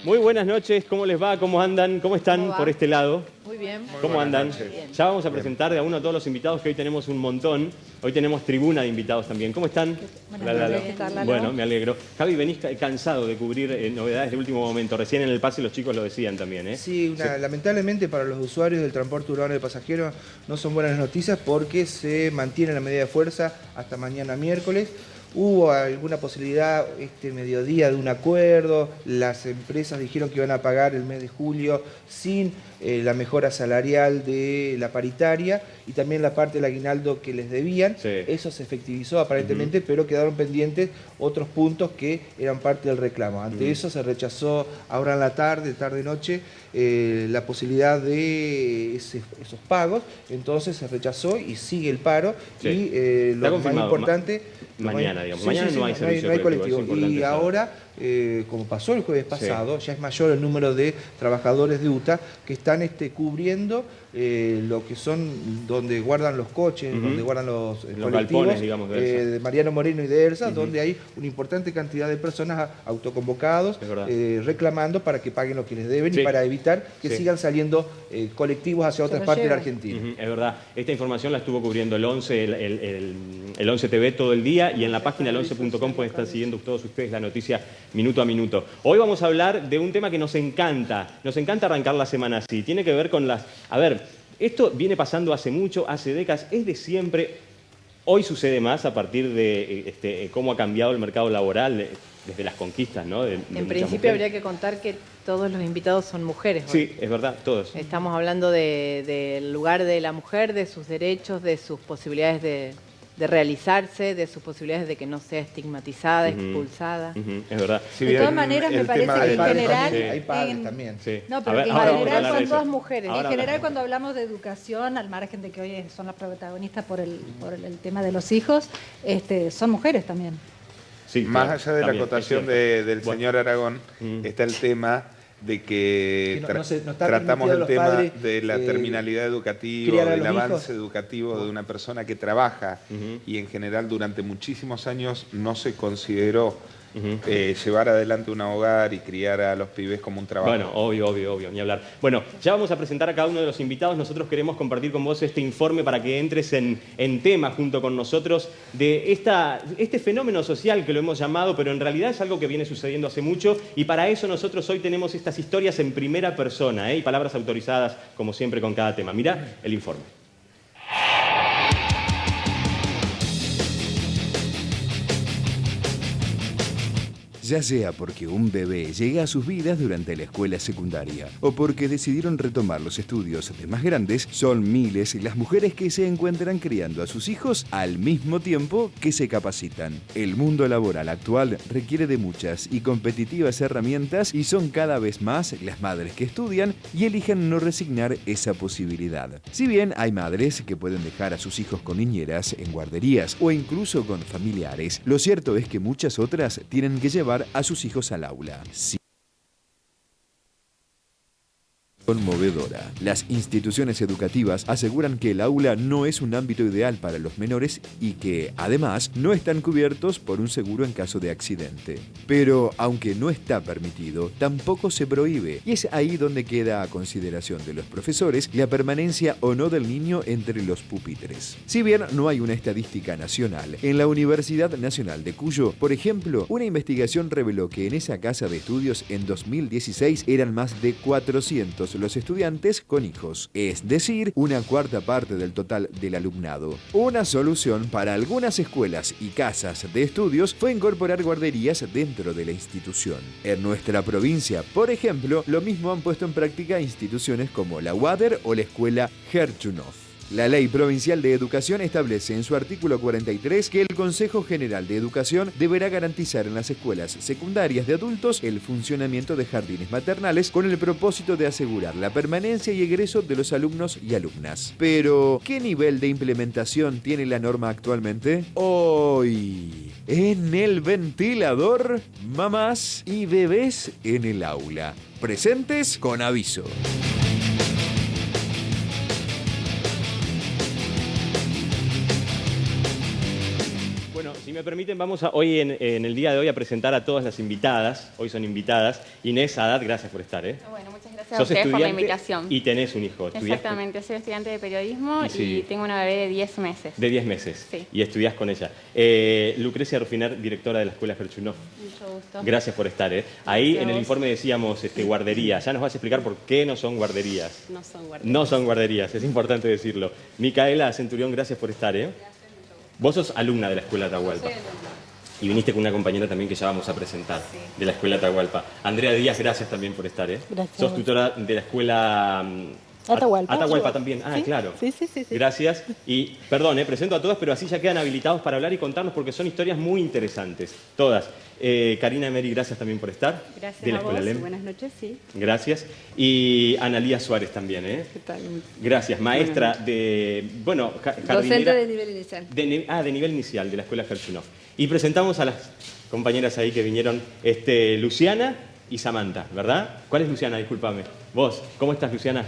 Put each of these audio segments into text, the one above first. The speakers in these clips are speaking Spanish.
Muy buenas noches, ¿cómo les va? ¿Cómo andan? ¿Cómo están por este lado? Muy bien. ¿Cómo andan? Bien. Ya vamos a presentar de a uno a todos los invitados, que hoy tenemos un montón. Hoy tenemos tribuna de invitados también. ¿Cómo están? ¿Qué tal, Lalo? Bueno, me alegro. Javi, venís cansado de cubrir novedades de último momento. Recién en el pase los chicos lo decían también, ¿eh? Sí, lamentablemente para los usuarios del transporte urbano de pasajeros no son buenas noticias porque se mantiene la medida de fuerza hasta mañana miércoles. Hubo alguna posibilidad este mediodía de un acuerdo, las empresas dijeron que iban a pagar el mes de julio sin la mejora salarial de la paritaria y también la parte del aguinaldo que les debían. Sí. Eso se efectivizó aparentemente, pero quedaron pendientes otros puntos que eran parte del reclamo. Ante eso se rechazó ahora en la tarde-noche, la posibilidad de esos pagos. Entonces se rechazó y sigue el paro. Sí. Y lo más importante... Mañana, digamos. Sí, Mañana sí, no hay servicio no hay colectivo. Y eso. ahora, como pasó el jueves pasado, ya es mayor el número de trabajadores de UTA que están cubriendo lo que son donde guardan los coches, donde guardan los colectivos, galpones, digamos, de Mariano Moreno y de ERSA, donde hay una importante cantidad de personas autoconvocados reclamando para que paguen lo que les deben y para evitar que sigan saliendo colectivos hacia otras partes de la Argentina. Es verdad. Esta información la estuvo cubriendo el 11, el 11 TV todo el día, y en la página el11.com pueden estar siguiendo todos ustedes la noticia minuto a minuto. Hoy vamos a hablar de un tema que nos encanta arrancar la semana así. Tiene que ver con las... A ver, esto viene pasando hace mucho, hace décadas, es de siempre. Hoy sucede más a partir de cómo ha cambiado el mercado laboral desde las conquistas, ¿no? En principio habría que contar que todos los invitados son mujeres hoy. Sí, es verdad, todos. Estamos hablando del lugar de la mujer, de sus derechos, de sus posibilidades de realizarse, de sus posibilidades de que no sea estigmatizada, expulsada. Es verdad. De todas maneras, me parece que en general... Hay padres también. Sí. No, pero que en ahora general son eso. todas mujeres. Ahora En general, hablamos. cuando hablamos de educación, al margen de que hoy son las protagonistas por el tema de los hijos, son mujeres también. Sí, Más claro, allá de la también, acotación del señor Aragón, está el tema de que no está tratamos permitido a el los tema padres, de la terminalidad educativa, criar a del los avance hijos. educativo de una persona que trabaja y en general durante muchísimos años no se consideró llevar adelante un hogar y criar a los pibes como un trabajo. Bueno, obvio, ni hablar. Bueno, ya vamos a presentar a cada uno de los invitados. Nosotros queremos compartir con vos este informe para que entres en tema junto con nosotros de este fenómeno social que lo hemos llamado, pero en realidad es algo que viene sucediendo hace mucho, y para eso nosotros hoy tenemos estas historias en primera persona, y palabras autorizadas, como siempre, con cada tema. Mirá el informe. Ya sea porque un bebé llega a sus vidas durante la escuela secundaria o porque decidieron retomar los estudios de más grandes, son miles las mujeres que se encuentran criando a sus hijos al mismo tiempo que se capacitan. El mundo laboral actual requiere de muchas y competitivas herramientas y son cada vez más las madres que estudian y eligen no resignar esa posibilidad. Si bien hay madres que pueden dejar a sus hijos con niñeras, en guarderías o incluso con familiares, lo cierto es que muchas otras tienen que llevar a sus hijos al aula. Sí. Conmovedora. Las instituciones educativas aseguran que el aula no es un ámbito ideal para los menores y que, además, no están cubiertos por un seguro en caso de accidente. Pero, aunque no está permitido, tampoco se prohíbe, y es ahí donde queda a consideración de los profesores la permanencia o no del niño entre los pupitres. Si bien no hay una estadística nacional, en la Universidad Nacional de Cuyo, por ejemplo, una investigación reveló que en esa casa de estudios en 2016 eran más de 400 los estudiantes con hijos, es decir, una cuarta parte del total del alumnado. Una solución para algunas escuelas y casas de estudios fue incorporar guarderías dentro de la institución. En nuestra provincia, por ejemplo, lo mismo han puesto en práctica instituciones como la UADER o la escuela Gerchunov. La Ley Provincial de Educación establece en su artículo 43 que el Consejo General de Educación deberá garantizar en las escuelas secundarias de adultos el funcionamiento de jardines maternales con el propósito de asegurar la permanencia y egreso de los alumnos y alumnas. Pero, ¿qué nivel de implementación tiene la norma actualmente? Hoy, en el ventilador, mamás y bebés en el aula. Presentes con aviso. Bueno, si me permiten, vamos a, hoy en el día de hoy a presentar a todas las invitadas. Hoy son invitadas. Inés, Haddad, gracias por estar. Bueno, muchas gracias a ustedes por la invitación. Y tenés un hijo. Exactamente, soy estudiante de periodismo y tengo una bebé de 10 meses. De 10 meses. Sí. Y estudiás con ella. Lucrecia Rufiner, directora de la Escuela Gerchunov. Mucho gusto. Gracias por estar. Ahí Gracias en el a vos. informe decíamos guardería. Ya nos vas a explicar por qué no son guarderías. No son guarderías. No son guarderías, es importante decirlo. Micaela Centurión, gracias por estar. Vos sos alumna de la Escuela Atahualpa. Soy alumna. Y viniste con una compañera también que ya vamos a presentar, de la Escuela Atahualpa. Andrea Díaz, gracias también por estar. Gracias. Sos tutora de la Escuela Atahualpa. Atahualpa también. Ah, Sí, claro. sí. Gracias. Y perdón, presento a todas, pero así ya quedan habilitados para hablar y contarnos porque son historias muy interesantes. Todas. Karina Emery, gracias también por estar. Gracias de la a Escuela vos. LEM. Buenas noches, sí. Gracias. Y Analía Suárez también, ¿Qué tal? Gracias. Maestra de, bueno, Docente jardinera. de nivel inicial. De nivel inicial, de la Escuela Gerchunov. Y presentamos a las compañeras ahí que vinieron, Luciana y Samantha, ¿verdad? ¿Cuál es Luciana? Discúlpame. Vos, ¿cómo estás, Luciana?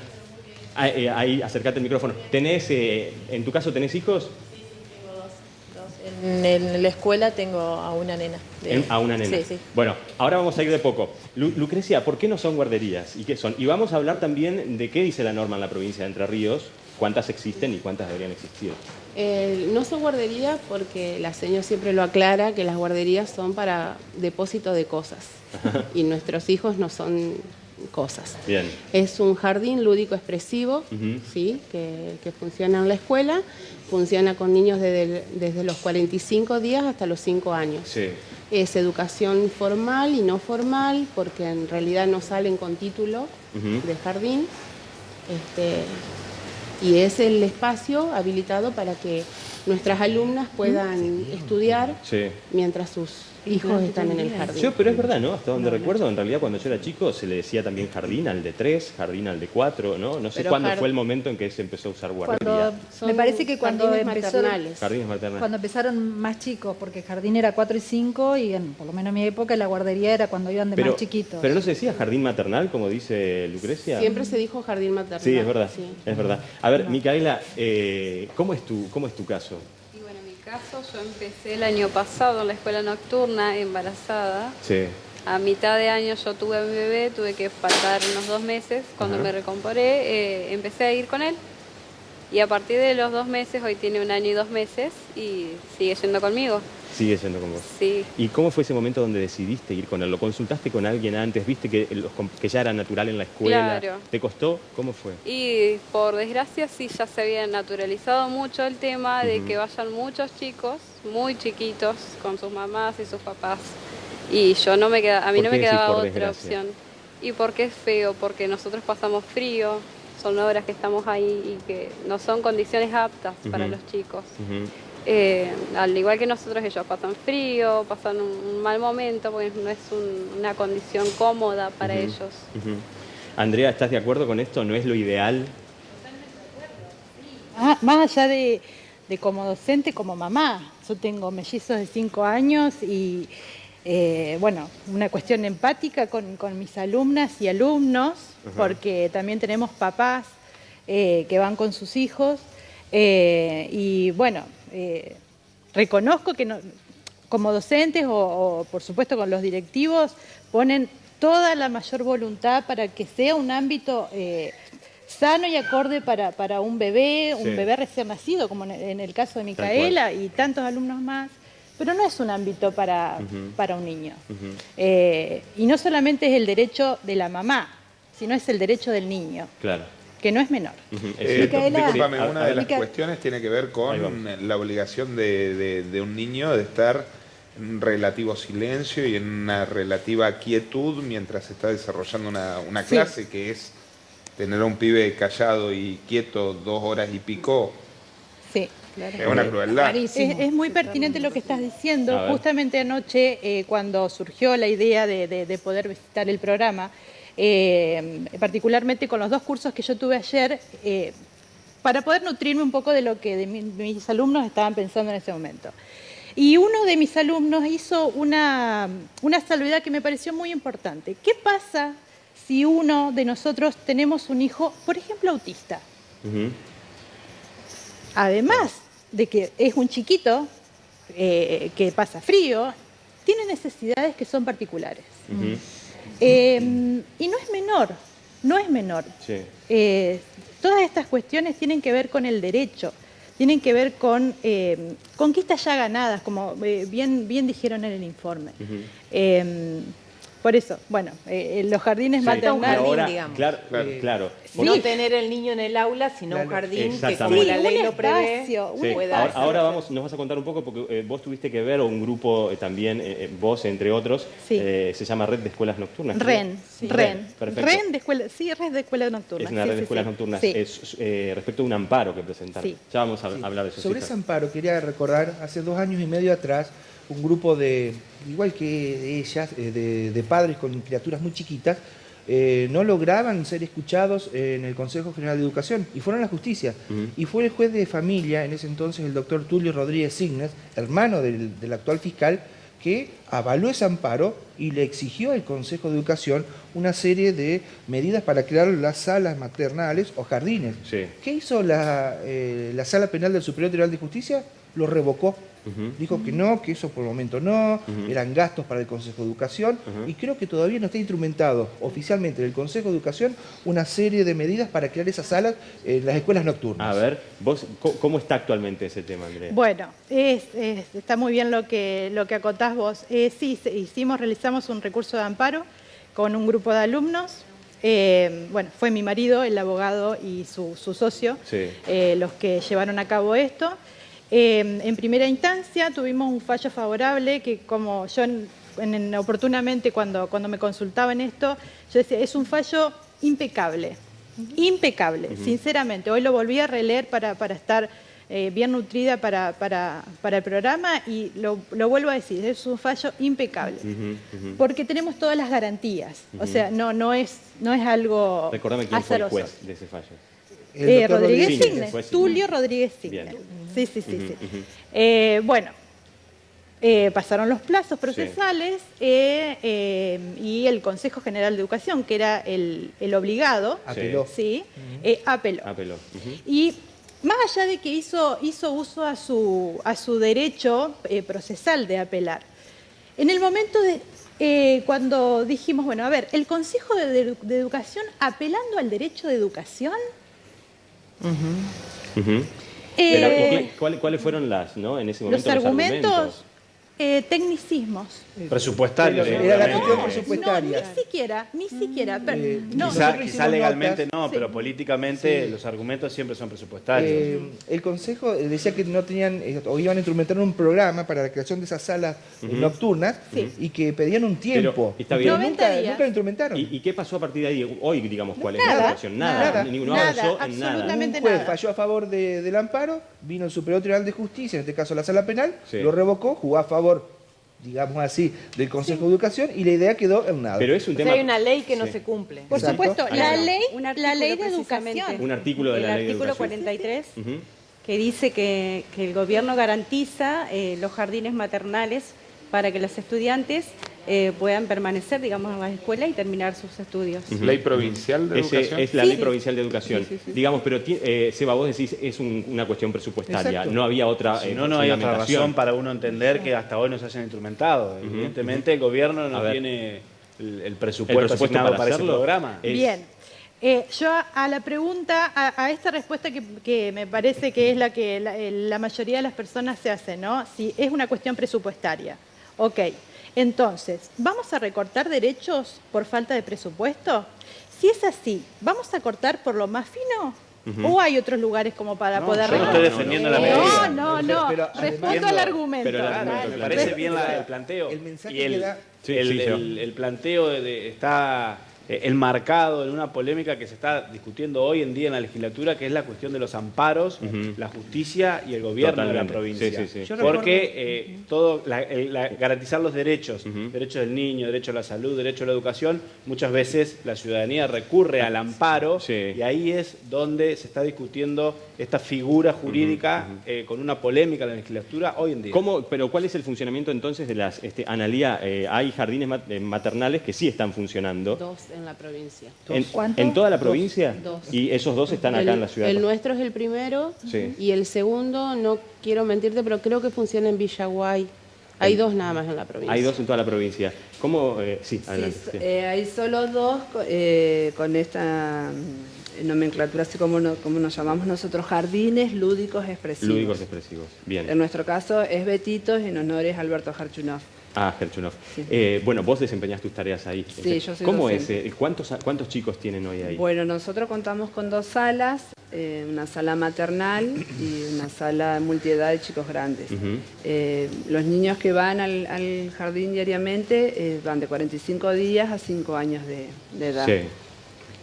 Ahí, acércate al micrófono. En tu caso, tenés hijos? En la escuela tengo a una nena. A una nena. Sí. Bueno, ahora vamos a ir de poco. Lucrecia, ¿por qué no son guarderías? ¿Y qué son? Y vamos a hablar también de qué dice la norma en la provincia de Entre Ríos, cuántas existen y cuántas deberían existir. No son guarderías porque la señora siempre lo aclara, que las guarderías son para depósito de cosas. Y nuestros hijos no son cosas. Bien. Es un jardín lúdico expresivo, ¿sí? que funciona en la escuela. Funciona con niños desde los 45 días hasta los 5 años. Sí. Es educación formal y no formal, porque en realidad no salen con título de jardín. Y es el espacio habilitado para que nuestras alumnas puedan estudiar mientras sus hijos están en el jardín. Pero es verdad, ¿no? Hasta donde recuerdo, en realidad cuando yo era chico se le decía también jardín al de 3, jardín al de 4, ¿no? No sé cuándo fue el momento en que se empezó a usar guardería. Me parece que cuando jardines maternales. Jardines maternales. Cuando empezaron más chicos, porque jardín era 4 y 5 y por lo menos en mi época la guardería era cuando iban de más chiquitos. Pero no se decía jardín maternal, como dice Lucrecia. Siempre se dijo jardín maternal. Sí, es verdad. Sí. Es verdad. A ver, Micaela, ¿cómo es tu caso? Y bueno, en mi caso yo empecé el año pasado en la escuela nocturna, embarazada. Sí. A mitad de año yo tuve a mi bebé, tuve que faltar unos 2 meses. Cuando me recomporé, empecé a ir con él. Y a partir de los 2 meses, hoy tiene 1 año y 2 meses y sigue yendo conmigo. Sigue siendo con vos. Sí. ¿Y cómo fue ese momento donde decidiste ir con él? ¿Lo consultaste con alguien antes? ¿Viste que ya era natural en la escuela? Claro. ¿Te costó? ¿Cómo fue? Y por desgracia sí, ya se había naturalizado mucho el tema de que vayan muchos chicos, muy chiquitos, con sus mamás y sus papás. Y yo a mí no me quedaba otra opción. Y porque es feo, porque nosotros pasamos frío, son horas que estamos ahí y que no son condiciones aptas para los chicos. Al igual que nosotros, ellos pasan frío, pasan un mal momento, porque no es una condición cómoda para ellos. Andrea, ¿estás de acuerdo con esto? ¿No es lo ideal? Más allá de como docente, como mamá. Yo tengo mellizos de 5 años y, una cuestión empática con mis alumnas y alumnos, porque también tenemos papás que van con sus hijos. Reconozco que como docentes o por supuesto con los directivos ponen toda la mayor voluntad para que sea un ámbito sano y acorde para un bebé recién nacido, como en el caso de Micaela y tantos alumnos más, pero no es un ámbito para un niño. Y no solamente es el derecho de la mamá, sino es el derecho del niño. Claro. Que no es menor. Discúlpame, una de las cuestiones tiene que ver con la obligación de un niño de estar en relativo silencio y en una relativa quietud mientras está desarrollando una clase, que es tener a un pibe callado y quieto 2 horas y pico. Sí. Claro. Es una crueldad. Es muy pertinente lo que estás diciendo. Justamente anoche, cuando surgió la idea de poder visitar el programa, particularmente con los 2 cursos que yo tuve ayer, para poder nutrirme un poco de lo que mis alumnos estaban pensando en ese momento. Y uno de mis alumnos hizo una salvedad que me pareció muy importante. ¿Qué pasa si uno de nosotros tenemos un hijo, por ejemplo, autista? Además de que es un chiquito, que pasa frío, tiene necesidades que son particulares. Y no es menor, no es menor. Sí. Todas estas cuestiones tienen que ver con el derecho, tienen que ver con conquistas ya ganadas, como bien dijeron en el informe. Por eso, bueno, los jardines maternales... digamos. Claro. No tener el niño en el aula, sino un jardín que, como la ley lo prevé, pueda Ahora nos vas a contar un poco, porque vos tuviste que ver, o un grupo también, vos entre otros, se llama Red de Escuelas Nocturnas. REN. Perfecto. Red de Escuelas Nocturnas. Es una red de escuelas nocturnas. Respecto a un amparo que presentaron. Ya vamos a hablar de eso. Sobre ese amparo, quería recordar, hace 2 años y medio atrás, un grupo de, igual que ellas, de padres con criaturas muy chiquitas, no lograban ser escuchados en el Consejo General de Educación y fueron a la justicia. Y fue el juez de familia, en ese entonces el doctor Tulio Rodríguez Signes, hermano del actual fiscal, que avaló ese amparo y le exigió al Consejo de Educación una serie de medidas para crear las salas maternales o jardines. ¿Qué hizo la Sala Penal del Superior Tribunal de Justicia? Lo revocó. Dijo que no, que eso por el momento no, eran gastos para el Consejo de Educación, y creo que todavía no está instrumentado oficialmente en el Consejo de Educación una serie de medidas para crear esas salas en las escuelas nocturnas. A ver, vos, ¿cómo está actualmente ese tema, Andrea? Bueno, está muy bien lo que acotás vos. Sí, realizamos un recurso de amparo con un grupo de alumnos. Bueno, fue mi marido, el abogado y su socio, los que llevaron a cabo esto. En primera instancia tuvimos un fallo favorable que, como yo oportunamente cuando me consultaba en esto, yo decía, es un fallo impecable, sinceramente. Hoy lo volví a releer para estar bien nutrida para el programa y lo vuelvo a decir, es un fallo impecable, porque tenemos todas las garantías, o sea, no es algo Recordame quién azaroso. fue el juez de ese fallo. Rodríguez Signes, Tulio Rodríguez Signes. Sí. Bueno, pasaron los plazos procesales y el Consejo General de Educación, que era el obligado, apeló. Y más allá de que hizo uso a su derecho procesal de apelar, en el momento cuando dijimos, bueno, a ver, el Consejo de Educación apelando al derecho de educación... ¿Cuáles fueron en ese momento los argumentos? Tecnicismos. Presupuestarios. Era la cuestión presupuestaria. No, ni siquiera. Quizá legalmente no, pero políticamente los argumentos siempre son presupuestarios. El Consejo decía que no tenían, o iban a instrumentar un programa para la creación de esas salas nocturnas y que pedían un tiempo. Está bien. Nunca lo instrumentaron. ¿Y qué pasó a partir de ahí? Hoy, digamos, ¿cuál es la situación? Nada. No avanzó en nada. Un juez falló a favor del amparo, vino el Superior Tribunal de Justicia, en este caso la Sala Penal, lo revocó, jugó a favor, digamos así, del Consejo de Educación, y la idea quedó en nada. Pero es un tema... hay una ley que no se cumple. Por supuesto, la ley de educación. Un artículo de la ley de educación. El artículo 43, que dice que el gobierno garantiza los jardines maternales para que los estudiantes puedan permanecer, digamos, en la escuela y terminar sus estudios. ¿Ley provincial de educación? Es la ley provincial de educación. Sí. Digamos, pero Seba, vos decís, es una cuestión presupuestaria. Exacto. No había otra no hay otra razón para uno entender que hasta hoy no se hayan instrumentado. Evidentemente el gobierno no tiene el presupuesto asignado para ese programa. Bien. Yo a la pregunta, a esta respuesta que me parece que es la que la mayoría de las personas se hacen, ¿no? Si es una cuestión presupuestaria. Ok. Entonces, ¿vamos a recortar derechos por falta de presupuesto? Si es así, ¿vamos a cortar por lo más fino? ¿O hay otros lugares como para poder recortar? Yo no estoy defendiendo la medida. No. Respondo al argumento. Me parece bien el planteo. El mensaje y el planteo está enmarcado en una polémica que se está discutiendo hoy en día en la legislatura, que es la cuestión de los amparos, la justicia y el gobierno de la provincia. Porque garantizar los derechos, derechos del niño, derecho a la salud, derecho a la educación, muchas veces la ciudadanía recurre al amparo y ahí es donde se está discutiendo esta figura jurídica con una polémica en la legislatura hoy en día. Pero ¿cuál es el funcionamiento entonces de las, Analía, hay jardines maternales que sí están funcionando? en la provincia. ¿En toda la provincia? Dos. Y esos 2 están acá en la ciudad. El nuestro es el primero y el segundo, no quiero mentirte, pero creo que funciona en Villaguay. Hay 2 nada más en la provincia. Hay 2 en toda la provincia. ¿Cómo? Sí, adelante. Sí, hay solo 2 con esta nomenclatura, así como nos llamamos nosotros, jardines lúdicos expresivos. Lúdicos expresivos, bien. En nuestro caso es Betitos, en honor es Alberto Harchunov. Ah, Harchunov. Sí. Bueno, vos desempeñás tus tareas ahí. Sí, yo soy ¿Cómo docente. es? ¿Cuántos chicos tienen hoy ahí? Bueno, nosotros contamos con 2 salas, una sala maternal y una sala multiedad de chicos grandes. Los niños que van al jardín diariamente van de 45 días a 5 años de edad. Sí.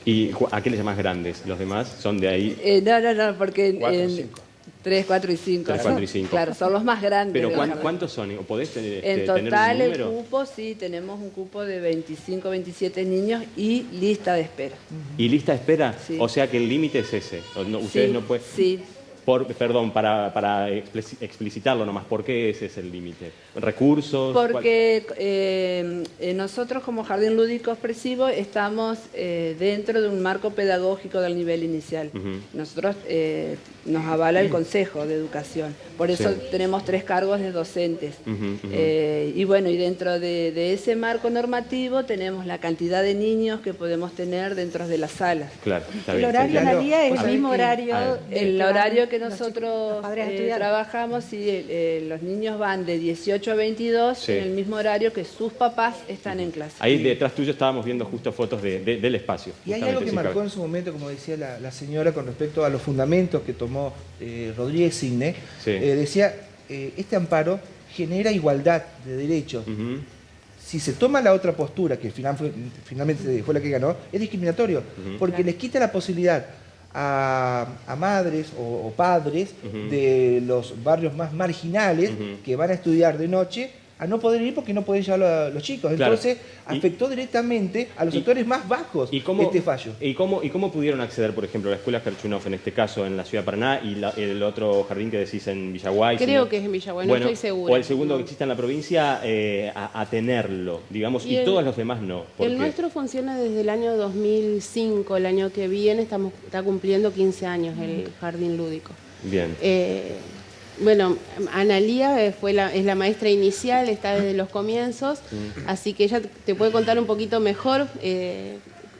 ¿Y a qué le llamás grandes? ¿Los demás son de ahí? No, porque 3, 4 y 5. 3, 4 y 5. Claro, son los más grandes. ¿Pero cuántos son? ¿O podés tener en total un número? el cupo, sí, tenemos un cupo de 25, 27 niños y lista de espera. ¿Y lista de espera? Sí. O sea que el límite es ese. Ustedes no pueden... Sí. Perdón, para explicitarlo nomás, ¿por qué ese es el límite? ¿Recursos? Porque nosotros como Jardín Lúdico Expresivo estamos dentro de un marco pedagógico del nivel inicial. Nosotros nos avala el Consejo de Educación, por eso tenemos 3 cargos de docentes. Y bueno, y dentro de ese marco normativo tenemos la cantidad de niños que podemos tener dentro de las salas. Claro, está el bien. horario, Analía, es el mismo horario. El horario que nosotros trabajamos, los niños van de 18 a 22 en el mismo horario que sus papás están en clase. Ahí detrás tuyo estábamos viendo justo fotos del espacio. Y hay algo que marcó en su momento, como decía la señora, con respecto a los fundamentos que tomó Rodríguez Signe. Decía, este amparo genera igualdad de derechos. Si se toma la otra postura, que finalmente fue la que ganó, es discriminatorio, porque les quita la posibilidad a madres o padres de los barrios más marginales que van a estudiar de noche a no poder ir porque no pueden llevar a los chicos. Entonces afectó directamente a los sectores más bajos este fallo. ¿Y cómo pudieron acceder, por ejemplo, a la escuela Harchunov, en este caso en la ciudad de Paraná, y el otro jardín que decís en Villaguay? Creo que es en Villaguay, no estoy segura. O el segundo que existe en la provincia, a tenerlo, digamos, y todos los demás no. El nuestro funciona desde el año 2005, el año que viene está cumpliendo 15 años el jardín lúdico. Bien. Bueno, Analía es la maestra inicial, está desde los comienzos, así que ella te puede contar un poquito mejor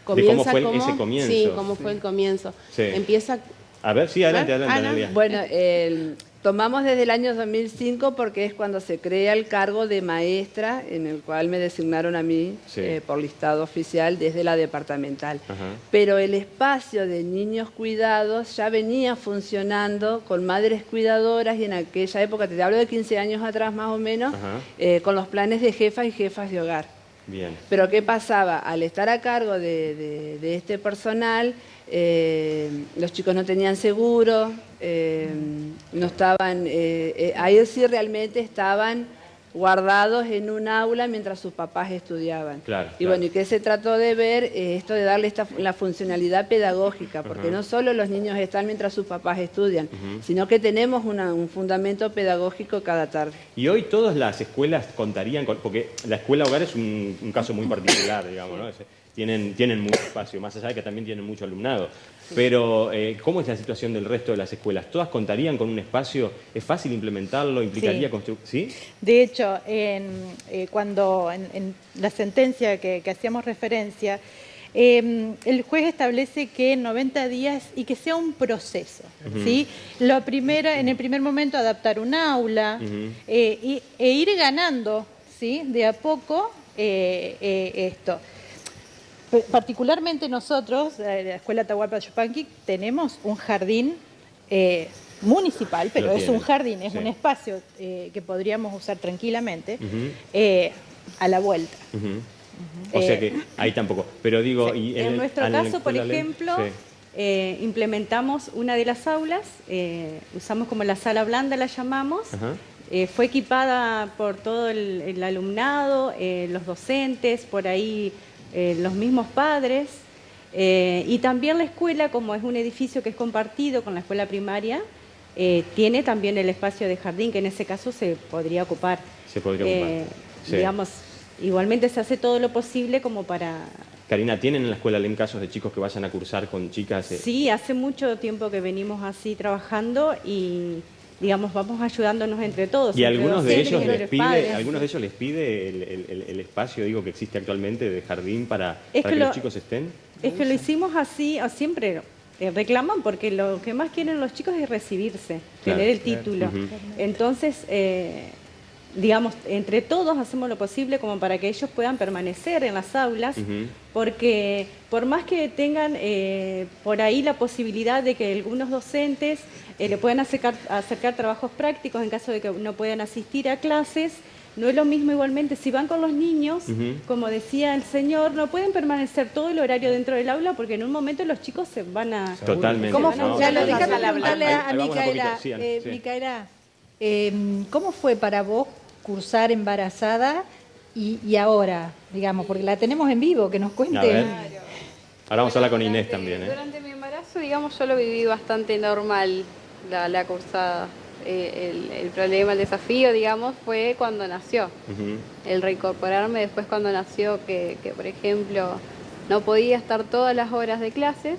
cómo fue ese comienzo. Sí, cómo fue el comienzo. Empieza... A ver, sí, adelante, Analía. Bueno, tomamos desde el año 2005 porque es cuando se crea el cargo de maestra, en el cual me designaron a mí por listado oficial desde la departamental. Pero el espacio de niños cuidados ya venía funcionando con madres cuidadoras y en aquella época, te hablo de 15 años atrás más o menos, con los planes de jefas y jefas de hogar. Bien. Pero ¿qué pasaba? Al estar a cargo de este personal, los chicos no tenían seguro, no estaban, ahí sí realmente estaban guardados en un aula mientras sus papás estudiaban. Bueno, ¿y qué se trató de ver? Esto de darle la funcionalidad pedagógica, porque no solo los niños están mientras sus papás estudian, sino que tenemos un fundamento pedagógico cada tarde. Y hoy todas las escuelas contarían con, porque la escuela hogar es un caso muy particular, digamos, ¿no? Tienen mucho espacio, más allá de que también tienen mucho alumnado. Pero, ¿cómo es la situación del resto de las escuelas? ¿Todas contarían con un espacio? ¿Es fácil implementarlo? ¿Implicaría construir? ¿Sí? De hecho, cuando en la sentencia que hacíamos referencia, el juez establece que en 90 días y que sea un proceso. ¿Sí? En el primer momento, adaptar un aula e ir ganando, ¿sí?, de a poco esto. Particularmente nosotros, la Escuela Atahualpa Yupanqui, tenemos un jardín municipal, pero es un jardín, es un espacio que podríamos usar tranquilamente a la vuelta. O sea que ahí tampoco. Pero digo, y en nuestro caso, por ejemplo, implementamos una de las aulas, usamos como la sala blanda, la llamamos. Fue equipada por todo el alumnado, los docentes, por ahí los mismos padres, y también la escuela, como es un edificio que es compartido con la escuela primaria, tiene también el espacio de jardín, que en ese caso se podría ocupar. Se podría ocupar. Digamos, igualmente se hace todo lo posible como para Karina, ¿tienen en la escuela LEM casos de chicos que vayan a cursar con chicas? Sí, hace mucho tiempo que venimos así trabajando y, digamos, vamos ayudándonos entre todos. ¿Y algunos de ellos les pide el espacio, digo, que existe actualmente de jardín para que los chicos estén? Es que lo hicimos así, siempre reclaman porque lo que más quieren los chicos es recibirse, tener el título. Entonces, digamos, entre todos hacemos lo posible como para que ellos puedan permanecer en las aulas, porque por más que tengan por ahí la posibilidad de que algunos docentes le puedan acercar trabajos prácticos en caso de que no puedan asistir a clases, no es lo mismo igualmente si van con los niños, como decía el señor, no pueden permanecer todo el horario dentro del aula porque en un momento los chicos se van a... Totalmente. ¿Cómo funciona? Déjame preguntarle a Micaela. Micaela, ¿cómo fue para vos cursar embarazada y ahora, digamos, porque la tenemos en vivo, que nos cuente? Ahora vamos a hablar con Inés también. Durante mi embarazo, digamos, yo lo viví bastante normal, la cursada. El problema, el desafío, digamos, fue cuando nació. El reincorporarme después cuando nació, que, por ejemplo, no podía estar todas las horas de clases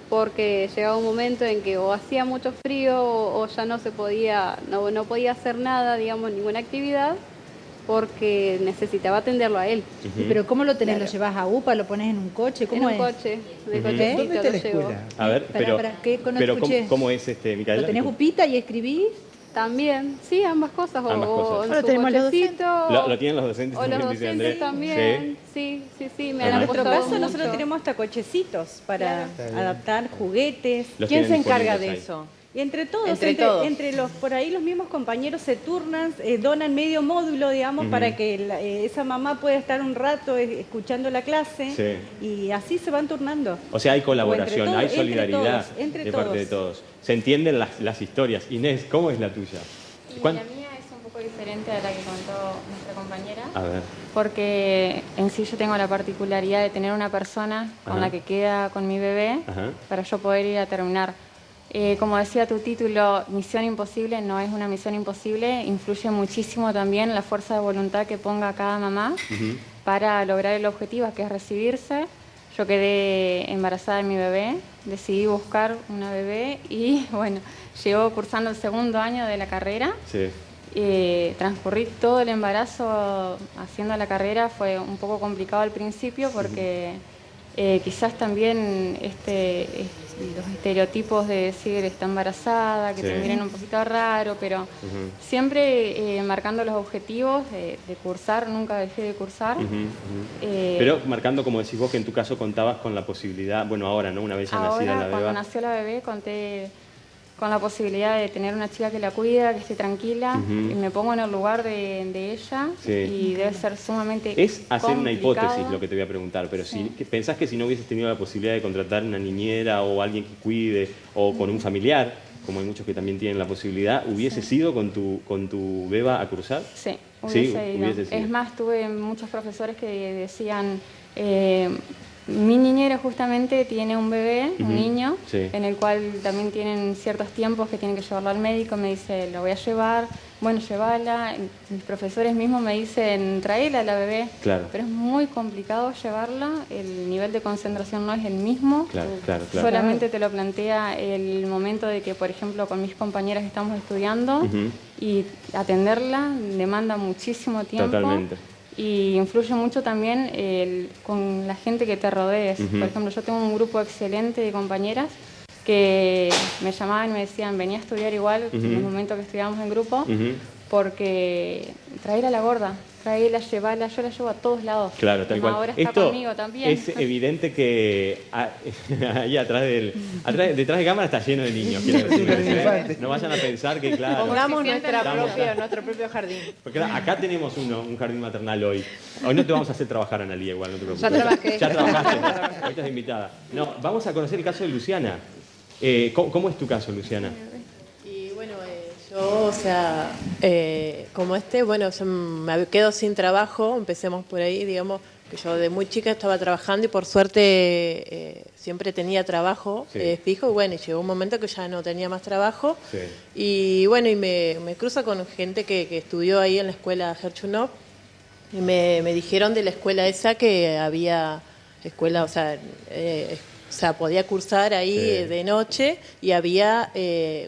porque llegaba un momento en que o hacía mucho frío o ya no se podía, no podía hacer nada, digamos, ninguna actividad, porque necesitaba atenderlo a él. ¿Pero cómo lo tenés? ¿Lo llevas a UPA? ¿Lo pones en un coche? ¿Cómo es? En un coche, de cochecito ¿Dónde está la lo llevo. escuela? A ver, pero ¿cómo es Micaela? ¿Lo tenés UPita y escribís? También, sí, ambas cosas. Ambas cosas. O en Ahora su tenemos los cochecito, ¿Lo tienen los docentes? o los dice docentes Andrés? también. Sí, me En han nuestro apostado caso nosotros mucho. tenemos hasta cochecitos para adaptar juguetes. ¿Quién se encarga de eso? Y entre todos, Entre los por ahí los mismos compañeros se turnan, donan medio módulo, digamos, para que esa mamá pueda estar un rato escuchando la clase y así se van turnando. O sea, hay colaboración, hay solidaridad entre de parte de todos. Se entienden las historias. Inés, ¿cómo es la tuya? La mía es un poco diferente a la que contó nuestra compañera. A ver. Porque en sí yo tengo la particularidad de tener una persona con la que queda con mi bebé para yo poder ir a terminar. Como decía tu título, misión imposible, no es una misión imposible, influye muchísimo también la fuerza de voluntad que ponga cada mamá para lograr el objetivo, que es recibirse. Yo quedé embarazada de mi bebé, decidí buscar una bebé y bueno, llevo cursando el 2.º año de la carrera. Transcurrí todo el embarazo haciendo la carrera, fue un poco complicado al principio porque quizás también los estereotipos de decir está embarazada, que te miren un poquito raro, pero siempre marcando los objetivos de cursar, nunca dejé de cursar. Pero marcando, como decís vos, que en tu caso contabas con la posibilidad, bueno, ahora, ¿no? Una vez ya nacida la bebé. Cuando nació la bebé conté con la posibilidad de tener una chica que la cuida, que esté tranquila, y me pongo en el lugar de ella y debe ser sumamente Es hacer una complicado. hipótesis lo que te voy a preguntar, pero si pensás que si no hubieses tenido la posibilidad de contratar una niñera o alguien que cuide o con un familiar, como hay muchos que también tienen la posibilidad, ¿hubieses ido con tu beba a cursar? Sí, hubiese ido. Es más, tuve muchos profesores que decían... mi niñera justamente tiene un bebé, un niño, en el cual también tienen ciertos tiempos que tienen que llevarlo al médico. Me dice, lo voy a llevar, bueno, llévala. Mis profesores mismos me dicen, traela a la bebé. Claro. Pero es muy complicado llevarla, el nivel de concentración no es el mismo. Claro. Solamente te lo plantea el momento de que, por ejemplo, con mis compañeras estamos estudiando y atenderla demanda muchísimo tiempo. Totalmente. Y influye mucho también con la gente que te rodees. Por ejemplo, yo tengo un grupo excelente de compañeras que me llamaban y me decían, venía a estudiar igual en el momento que estudiábamos en grupo, porque traer a la gorda, traerla, llevarla, yo la llevo a todos lados. Claro, tal cual. Ahora está conmigo también. Es evidente que ahí detrás de cámara está lleno de niños. Quiero decir, no vayan a pensar que, claro... Pongamos nuestro propio jardín. Porque acá tenemos un jardín maternal hoy. Hoy no te vamos a hacer trabajar, Analía, igual, no te preocupes. Ya trabajé. Ya trabajaste, hoy estás invitada. No, vamos a conocer el caso de Luciana. ¿Cómo es tu caso, Luciana? Yo, o sea, como bueno, yo me quedo sin trabajo, empecemos por ahí, digamos, que yo de muy chica estaba trabajando y por suerte siempre tenía trabajo fijo, y bueno, y llegó un momento que ya no tenía más trabajo, y bueno, y me cruzo con gente que estudió ahí en la escuela Herchunov, y me dijeron de la escuela esa que había escuela, o sea, podía cursar ahí de noche y había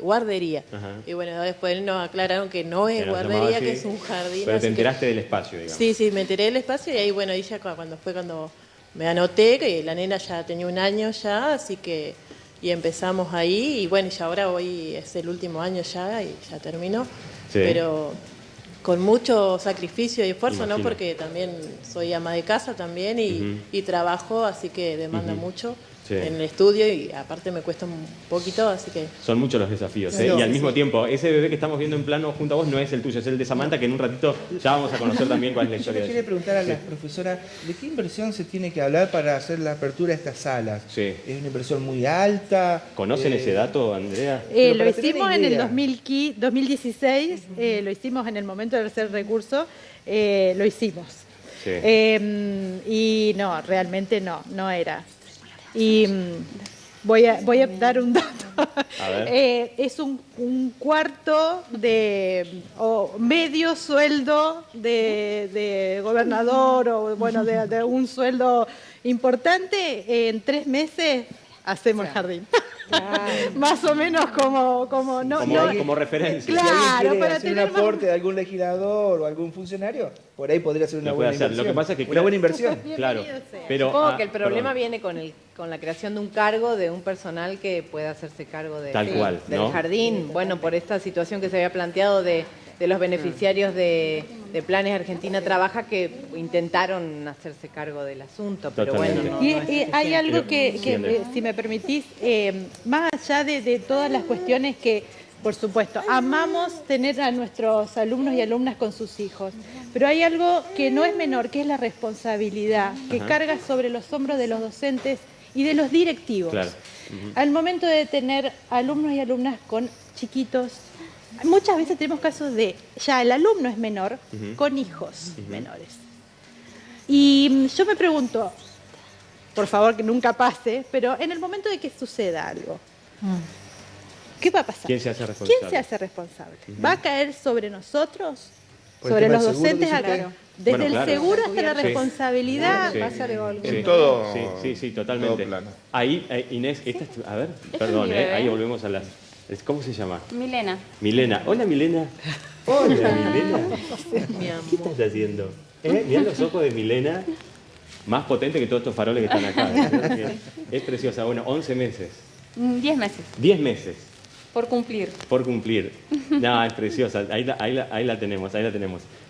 guardería. Y bueno, después nos aclararon que no es guardería, que es un jardín. Pero te enteraste del espacio, digamos. Sí, me enteré del espacio y ahí, bueno, ahí ya cuando me anoté, que la nena ya tenía 1 año ya, así que y empezamos ahí y bueno, ya ahora hoy es el último año ya y ya terminó. Pero con mucho sacrificio y esfuerzo, ¿no? Porque también soy ama de casa también y trabajo, así que demanda mucho en el estudio y aparte me cuesta un poquito, así que... Son muchos los desafíos, ¿eh? Y al mismo tiempo, ese bebé que estamos viendo en plano junto a vos no es el tuyo, es el de Samantha, que en un ratito ya vamos a conocer también cuál es la historia. Yo quería preguntar a la profesora, ¿de qué inversión se tiene que hablar para hacer la apertura de estas salas? ¿Es una inversión muy alta? ¿Conocen ese dato, Andrea? Lo hicimos en el 2016, lo hicimos en el momento del tercer recurso, lo hicimos. Y no, realmente no era. Y voy a dar un dato. A ver. Es un cuarto o medio sueldo de gobernador o bueno de un sueldo importante. En 3 meses hacemos el jardín. Más o menos como referencia. Claro, para hacer un aporte de algún legislador o algún funcionario, por ahí podría ser una buena inversión. Lo que pasa es que una buena inversión. Claro. Pero supongo que el problema viene con la creación de un cargo, de un personal que pueda hacerse cargo del jardín. Bueno, por esta situación que se había planteado de los beneficiarios de Planes Argentina Trabaja que intentaron hacerse cargo del asunto, pero bueno. Hay algo que si me permitís, más allá de todas las cuestiones que, por supuesto, amamos tener a nuestros alumnos y alumnas con sus hijos, pero hay algo que no es menor, que es la responsabilidad que carga sobre los hombros de los docentes y de los directivos. Claro. Al momento de tener alumnos y alumnas con chiquitos, muchas veces tenemos casos de ya el alumno es menor con hijos menores. Y yo me pregunto, por favor que nunca pase, pero en el momento de que suceda algo, ¿qué va a pasar? ¿Quién se hace responsable? ¿Quién se hace responsable? ¿Va a caer sobre nosotros? ¿Sobre los docentes acá? Desde el seguro hasta la responsabilidad. En todo. Sí, totalmente. Ahí, Inés, a ver, perdón, ahí volvemos a las... ¿Cómo se llama? Milena. Milena. Hola, Milena. Hola, Milena. ¿Qué estás haciendo? Mirá los ojos de Milena, más potente que todos estos faroles que están acá. Es preciosa. Bueno, 11 meses. 10 meses. 10 meses. Por cumplir. Por cumplir. No, es preciosa. Ahí la tenemos.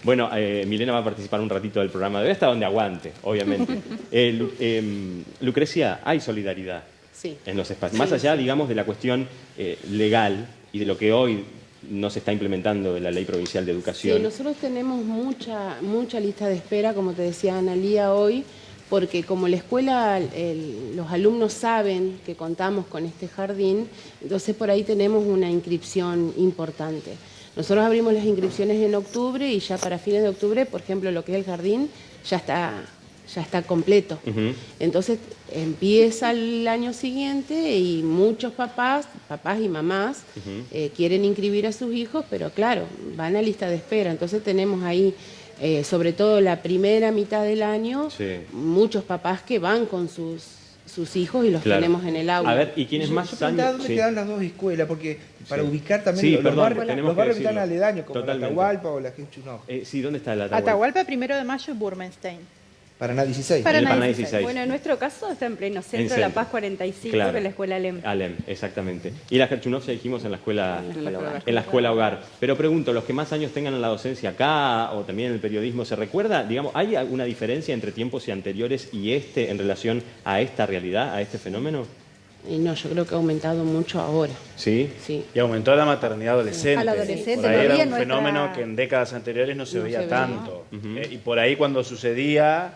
Bueno, Milena va a participar un ratito del programa de hoy, hasta donde aguante, obviamente. Lucrecia, hay solidaridad. En los espacios. Más allá, digamos, de la cuestión legal y de lo que hoy no se está implementando de la Ley Provincial de Educación. Sí, nosotros tenemos mucha lista de espera, como te decía Analía hoy, porque como la escuela, los alumnos saben que contamos con este jardín, entonces por ahí tenemos una inscripción importante. Nosotros abrimos las inscripciones en octubre y ya para fines de octubre, por ejemplo, lo que es el jardín ya está completo. Entonces empieza el año siguiente y muchos papás y mamás quieren inscribir a sus hijos, pero claro, van a lista de espera. Entonces tenemos ahí, sobre todo la primera mitad del año, muchos papás que van con sus hijos y los tenemos en el aula. A ver, ¿y quiénes más años? ¿Dónde quedan las dos escuelas? Porque para ubicar también los barrios que están aledaños, como la Atahualpa o la Genchunov. Sí, ¿dónde está la Atahualpa? Atahualpa, 1 de Mayo y Burmenstein. Paraná 16. Paraná 16. Bueno, en nuestro caso está en pleno centro, La Paz 45, que es la escuela ALEM. ALEM, exactamente. Y la Gerchunov ya dijimos en la escuela hogar. Pero pregunto, los que más años tengan en la docencia acá o también en el periodismo, ¿se recuerda? Digamos, ¿hay alguna diferencia entre tiempos y anteriores y en relación a esta realidad, a este fenómeno? Y no, yo creo que ha aumentado mucho ahora. ¿Sí? Sí. Y aumentó la maternidad adolescente. A la adolescente por ahí no era un fenómeno que en décadas anteriores no se veía tanto. Y por ahí cuando sucedía,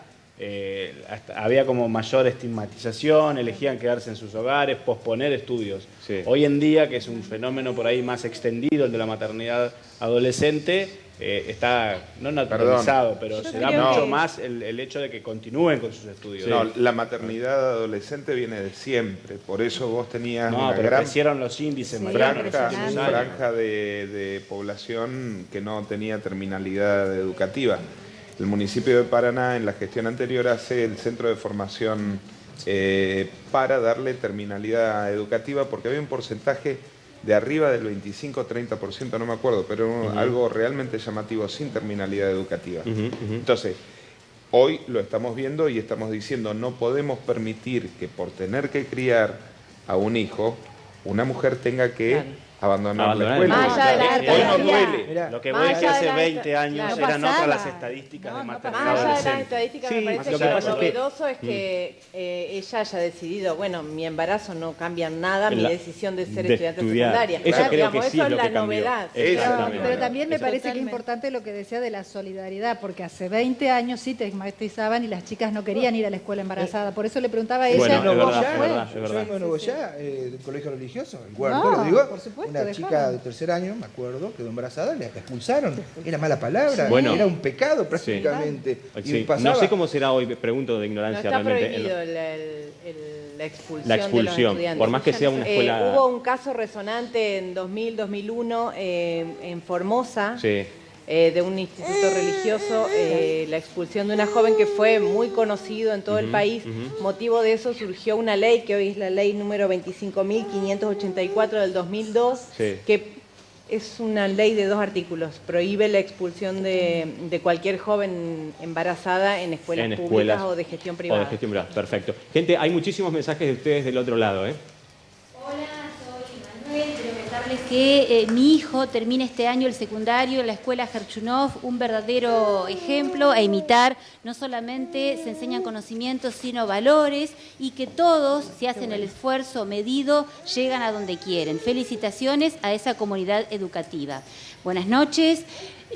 había como mayor estigmatización, elegían quedarse en sus hogares, posponer estudios. Hoy en día, que es un fenómeno por ahí más extendido, el de la maternidad adolescente, está no naturalizado, pero se da mucho más el hecho de que continúen con sus estudios. No, la maternidad adolescente viene de siempre, por eso vos tenías una gran crecieron los índices, franja de población que no tenía terminalidad educativa. el municipio de Paraná en la gestión anterior hace el centro de formación para darle terminalidad educativa, porque había un porcentaje de arriba del 25-30%, no me acuerdo, pero algo realmente llamativo, sin terminalidad educativa. Entonces, hoy lo estamos viendo y estamos diciendo, no podemos permitir que por tener que criar a un hijo, una mujer tenga que abandonar la escuela. Hoy no duele. Lo que voy a decir hace 20 años eran otras las estadísticas de maternidad Más allá de las adolescente. estadísticas, me parece que lo novedoso es que ella haya decidido, bueno, mi embarazo no cambia nada, mi decisión de ser estudiante secundaria. Eso creo que sí eso es es lo la que cambió. novedad. Pero también me parece que es importante lo que decía de la solidaridad, porque hace 20 años sí te estigmatizaban y las chicas no querían ir a la escuela embarazada. Por eso le preguntaba a ella. Bueno, yo vengo de Nogoyá, del colegio religioso, el huerto, lo digo. Por supuesto. Una chica de tercer año, me acuerdo, quedó embarazada, la expulsaron. Era mala palabra, era un pecado prácticamente. Sí. No sé cómo será hoy, pregunto de ignorancia no, está realmente. prohibido la expulsión. La expulsión, de los estudiantes. por más que sea una escuela... Hubo un caso resonante en 2000-2001 en Formosa. Sí. De un instituto religioso, la expulsión de una joven que fue muy conocido en todo el país. Motivo de eso surgió una ley, que hoy es la ley número 25.584 del 2002, que es una ley de 2 artículos. Prohíbe la expulsión de cualquier joven embarazada en escuelas públicas o de gestión privada. Perfecto. Gente, hay muchísimos mensajes de ustedes del otro lado, ¿eh? Quiero contarles que mi hijo termina este año el secundario en la escuela Gerchunov, un verdadero ejemplo a imitar. No solamente se enseñan conocimientos, sino valores, y que todos, si hacen el esfuerzo medido, llegan a donde quieren. Felicitaciones a esa comunidad educativa. Buenas noches.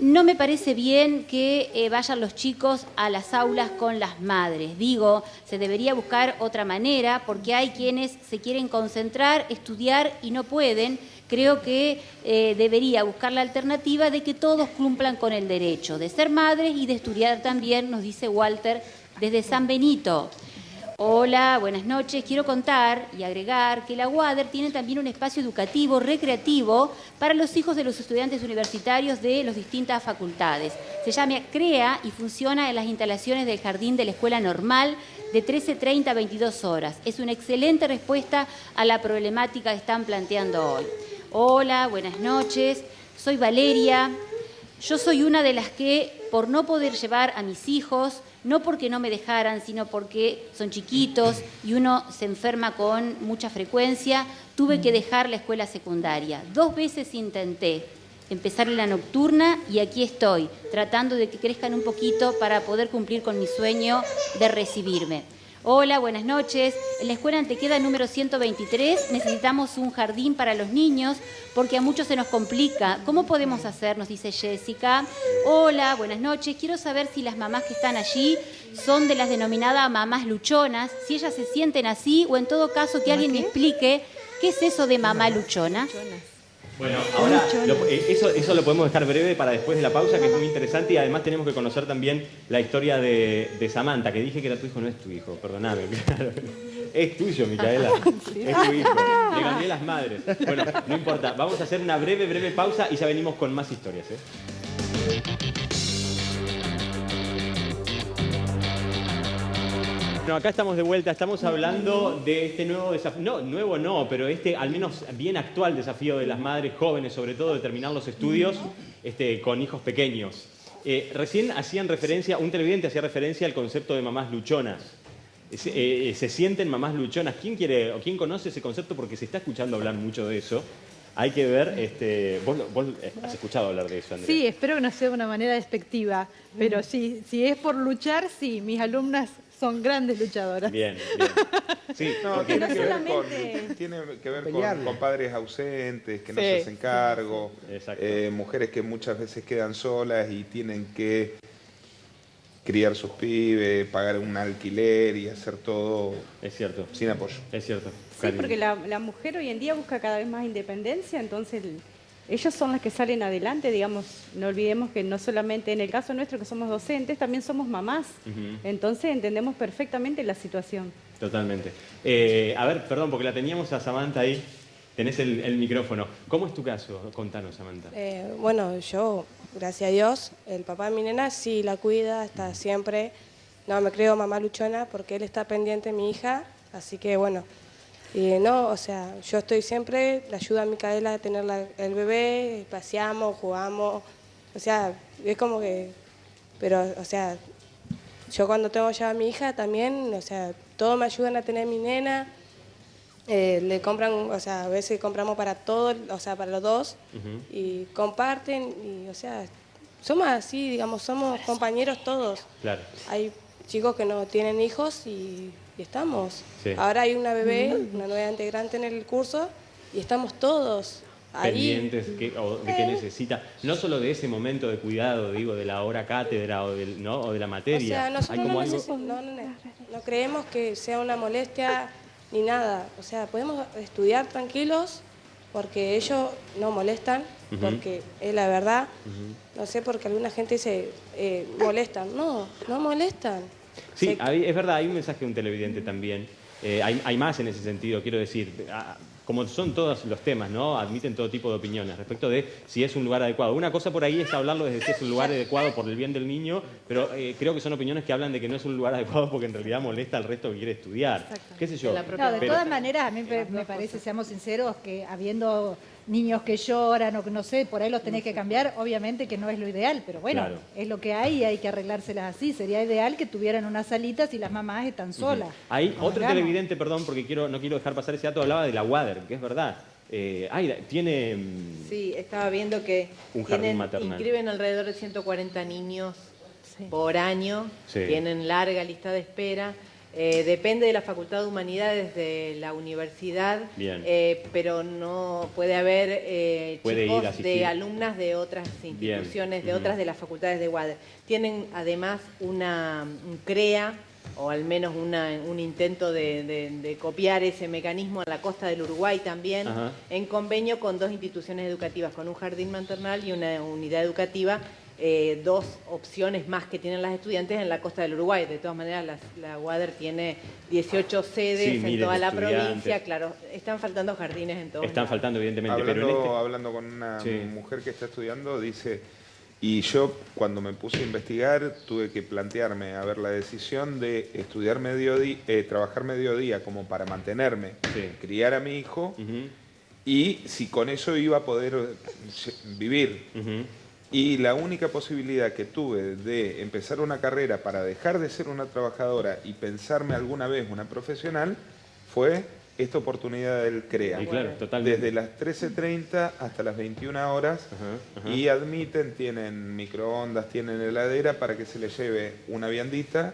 No me parece bien que vayan los chicos a las aulas con las madres. Digo, se debería buscar otra manera, porque hay quienes se quieren concentrar, estudiar y no pueden. Creo que debería buscar la alternativa de que todos cumplan con el derecho de ser madres y de estudiar también, nos dice Walter desde San Benito. Hola, buenas noches. Quiero contar y agregar que la UADER tiene también un espacio educativo, recreativo, para los hijos de los estudiantes universitarios de las distintas facultades. Se llama CREA y funciona en las instalaciones del jardín de la Escuela Normal de 13:30 a 22 horas. Es una excelente respuesta a la problemática que están planteando hoy. Hola, buenas noches. Soy Valeria. Yo soy una de las que, por no poder llevar a mis hijos, no porque no me dejaran, sino porque son chiquitos y uno se enferma con mucha frecuencia, tuve que dejar la escuela secundaria. 2 veces intenté empezar en la nocturna y aquí estoy, tratando de que crezcan un poquito para poder cumplir con mi sueño de recibirme. Hola, buenas noches. En la escuela Antequera número 123 necesitamos un jardín para los niños porque a muchos se nos complica. ¿Cómo podemos hacer? Nos dice Jessica. Hola, buenas noches. Quiero saber si las mamás que están allí son de las denominadas mamás luchonas, si ellas se sienten así, o en todo caso que alguien me explique qué es eso de mamá luchona. Bueno, ahora eso lo podemos dejar breve para después de la pausa, que es muy interesante, y además tenemos que conocer también la historia de Samantha, que dije que era tu hijo, no es tu hijo, perdóname, claro. Es tuyo, Micaela, es tu hijo, le gané las madres. Bueno, no importa, vamos a hacer una breve pausa y ya venimos con más historias, ¿eh? Bueno, acá estamos de vuelta, estamos hablando de este nuevo desafío, no, nuevo no, pero este al menos bien actual desafío de las madres jóvenes, sobre todo de terminar los estudios con hijos pequeños. Recién hacían referencia, un televidente hacía referencia al concepto de mamás luchonas. Se sienten mamás luchonas. ¿Quién quiere o quién conoce ese concepto? Porque se está escuchando hablar mucho de eso. Hay que ver, vos has escuchado hablar de eso, Andrea. Sí, espero que no sea de una manera despectiva, pero sí, si es por luchar, sí, mis alumnas son grandes luchadoras. Bien. Sí, tiene que ver con padres ausentes, que no se hacen cargo, mujeres que muchas veces quedan solas y tienen que criar sus pibes, pagar un alquiler y hacer todo sin apoyo. Es cierto. Sí, porque la mujer hoy en día busca cada vez más independencia, entonces ellas son las que salen adelante, digamos. No olvidemos que no solamente en el caso nuestro que somos docentes, también somos mamás. Entonces entendemos perfectamente la situación. Totalmente. A ver, perdón, porque la teníamos a Samantha ahí. Tenés el micrófono. ¿Cómo es tu caso? Contanos, Samantha. Bueno, yo gracias a Dios, el papá de mi nena sí la cuida, está siempre. No, me creo mamá luchona porque él está pendiente de mi hija, así que bueno. Y no, o sea, yo estoy siempre, le ayudo a Micaela a tener el bebé, paseamos, jugamos, o sea, es como que, pero, o sea, yo cuando tengo ya a mi hija también, o sea, todos me ayudan a tener a mi nena, le compran, o sea, a veces compramos para todos, o sea, para los dos, y comparten, y, o sea, somos así, digamos, somos compañeros todos. Claro. Hay chicos que no tienen hijos y estamos. Sí. Ahora hay una bebé, una nueva integrante en el curso, y estamos todos ahí. Pendientes de qué necesita, no solo de ese momento de cuidado, digo, de la hora cátedra o de la materia. O sea, nosotros no, no creemos que sea una molestia ni nada. O sea, podemos estudiar tranquilos porque ellos no molestan, porque es la verdad. No sé, porque alguna gente dice, molestan. No, no molestan. Sí, es verdad, hay un mensaje de un televidente también. Hay más en ese sentido, quiero decir, como son todos los temas, ¿no? Admiten todo tipo de opiniones respecto de si es un lugar adecuado. Una cosa por ahí es hablarlo desde si es un lugar adecuado por el bien del niño, pero creo que son opiniones que hablan de que no es un lugar adecuado porque en realidad molesta al resto que quiere estudiar. ¿Qué sé yo? No, de todas maneras, a mí me parece, seamos sinceros, que habiendo niños que lloran o que no sé, por ahí los tenés que cambiar, obviamente que no es lo ideal, pero bueno, claro, es lo que hay y hay que arreglárselas así. Sería ideal que tuvieran unas salitas y las mamás están solas. Hay otro televidente, perdón, porque no quiero dejar pasar ese dato, hablaba de la Wader, que es verdad. Tiene... Sí, estaba viendo que un jardín maternal. Inscriben alrededor de 140 niños por año, tienen larga lista de espera. Depende de la Facultad de Humanidades de la universidad, pero no puede haber chicos de alumnas de otras instituciones, de otras de las facultades de Wader. Tienen además un CREA, o al menos un intento de copiar ese mecanismo en la costa del Uruguay también, en convenio con 2 instituciones educativas, con un jardín maternal y una unidad educativa. 2 opciones más que tienen las estudiantes en la costa del Uruguay. De todas maneras, la Wader tiene 18 sedes en toda la provincia. Claro, están faltando jardines en todo. Están faltando, evidentemente. Hablando con una mujer que está estudiando, dice, y yo cuando me puse a investigar tuve que plantearme, a ver, la decisión de estudiar trabajar mediodía como para mantenerme, criar a mi hijo, y si con eso iba a poder vivir. Y la única posibilidad que tuve de empezar una carrera para dejar de ser una trabajadora y pensarme alguna vez una profesional fue esta oportunidad del CREA. Claro, totalmente. Desde las 13:30 hasta las 21 horas y admiten, tienen microondas, tienen heladera para que se les lleve una viandita,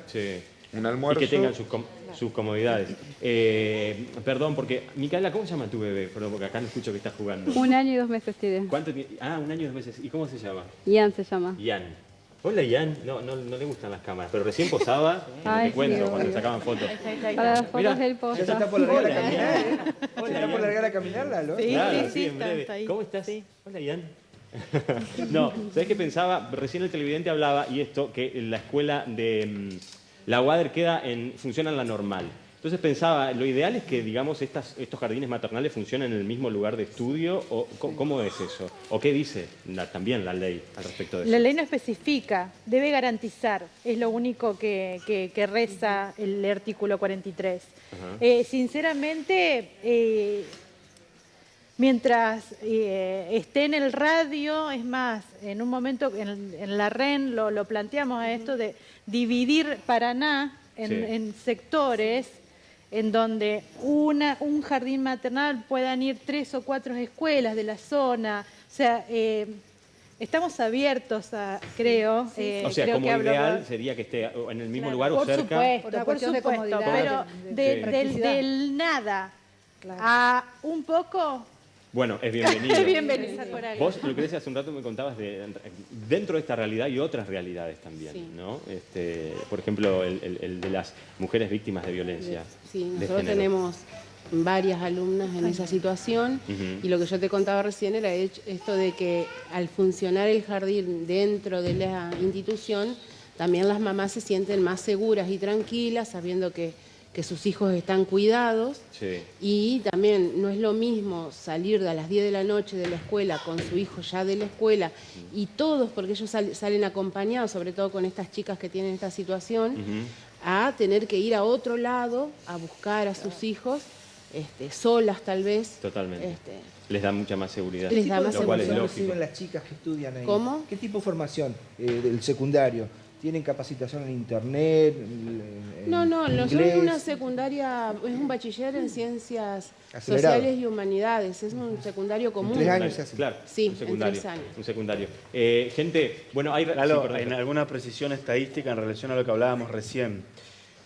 un almuerzo. Y que tengan sus comodidades. Perdón, porque, Micaela, ¿cómo se llama tu bebé? Perdón, porque acá no escucho que estás jugando. 1 año y 2 meses tiene. ¿Cuánto tiene? 1 año y 2 meses. ¿Y cómo se llama? Ian se llama. Ian. Hola, Ian. No le gustan las cámaras, pero recién posaba, te cuento, cuando sacaban fotos. Para las fotos del post. Ya está por largar a caminar, ¿Está por largar a caminar, Lalo? Sí, en breve. ¿Cómo estás? Hola, Ian. No, ¿sabés qué pensaba? Recién el televidente hablaba, y esto, que la escuela de la Wader funciona en la normal. Entonces pensaba, lo ideal es que, digamos, estos jardines maternales funcionen en el mismo lugar de estudio, o ¿cómo es eso? ¿O qué dice también la ley al respecto de eso? La ley no especifica, debe garantizar, es lo único que reza el artículo 43. Sinceramente, mientras esté en el radio, es más, en un momento en la REN lo planteamos a esto de dividir Paraná en sectores en donde un jardín maternal puedan ir 3 o 4 escuelas de la zona. O sea, estamos abiertos a, creo... o sea, como ideal sería que esté en el mismo lugar o cerca. Por supuesto, pero del nada a un poco... Bueno, es bienvenido. Es bienvenido. Vos, lo que decías hace un rato, me contabas dentro de esta realidad y otras realidades también, ¿no? Por ejemplo, el de las mujeres víctimas de violencia. Sí, nosotros tenemos varias alumnas en esa situación y lo que yo te contaba recién era esto de que al funcionar el jardín dentro de la institución, también las mamás se sienten más seguras y tranquilas sabiendo que que sus hijos están cuidados. Sí. Y también no es lo mismo salir a las 10 de la noche de la escuela con su hijo ya de la escuela y todos, porque ellos salen acompañados, sobre todo con estas chicas que tienen esta situación, a tener que ir a otro lado a buscar a sus hijos, solas tal vez. Totalmente. Les da mucha más seguridad. Les da más seguridad. seguridad. ¿Cómo reciben las chicas que estudian ahí? ¿Cómo? ¿Qué tipo de formación del secundario? ¿Tienen capacitación en internet? No, inglés? es una secundaria, es un bachiller en ciencias Acelerado. sociales y humanidades, es un secundario común. 3 años se hace. Claro, sí, un secundario, en 3 años. Un secundario. Gente, bueno, hay... en alguna precisión estadística en relación a lo que hablábamos recién.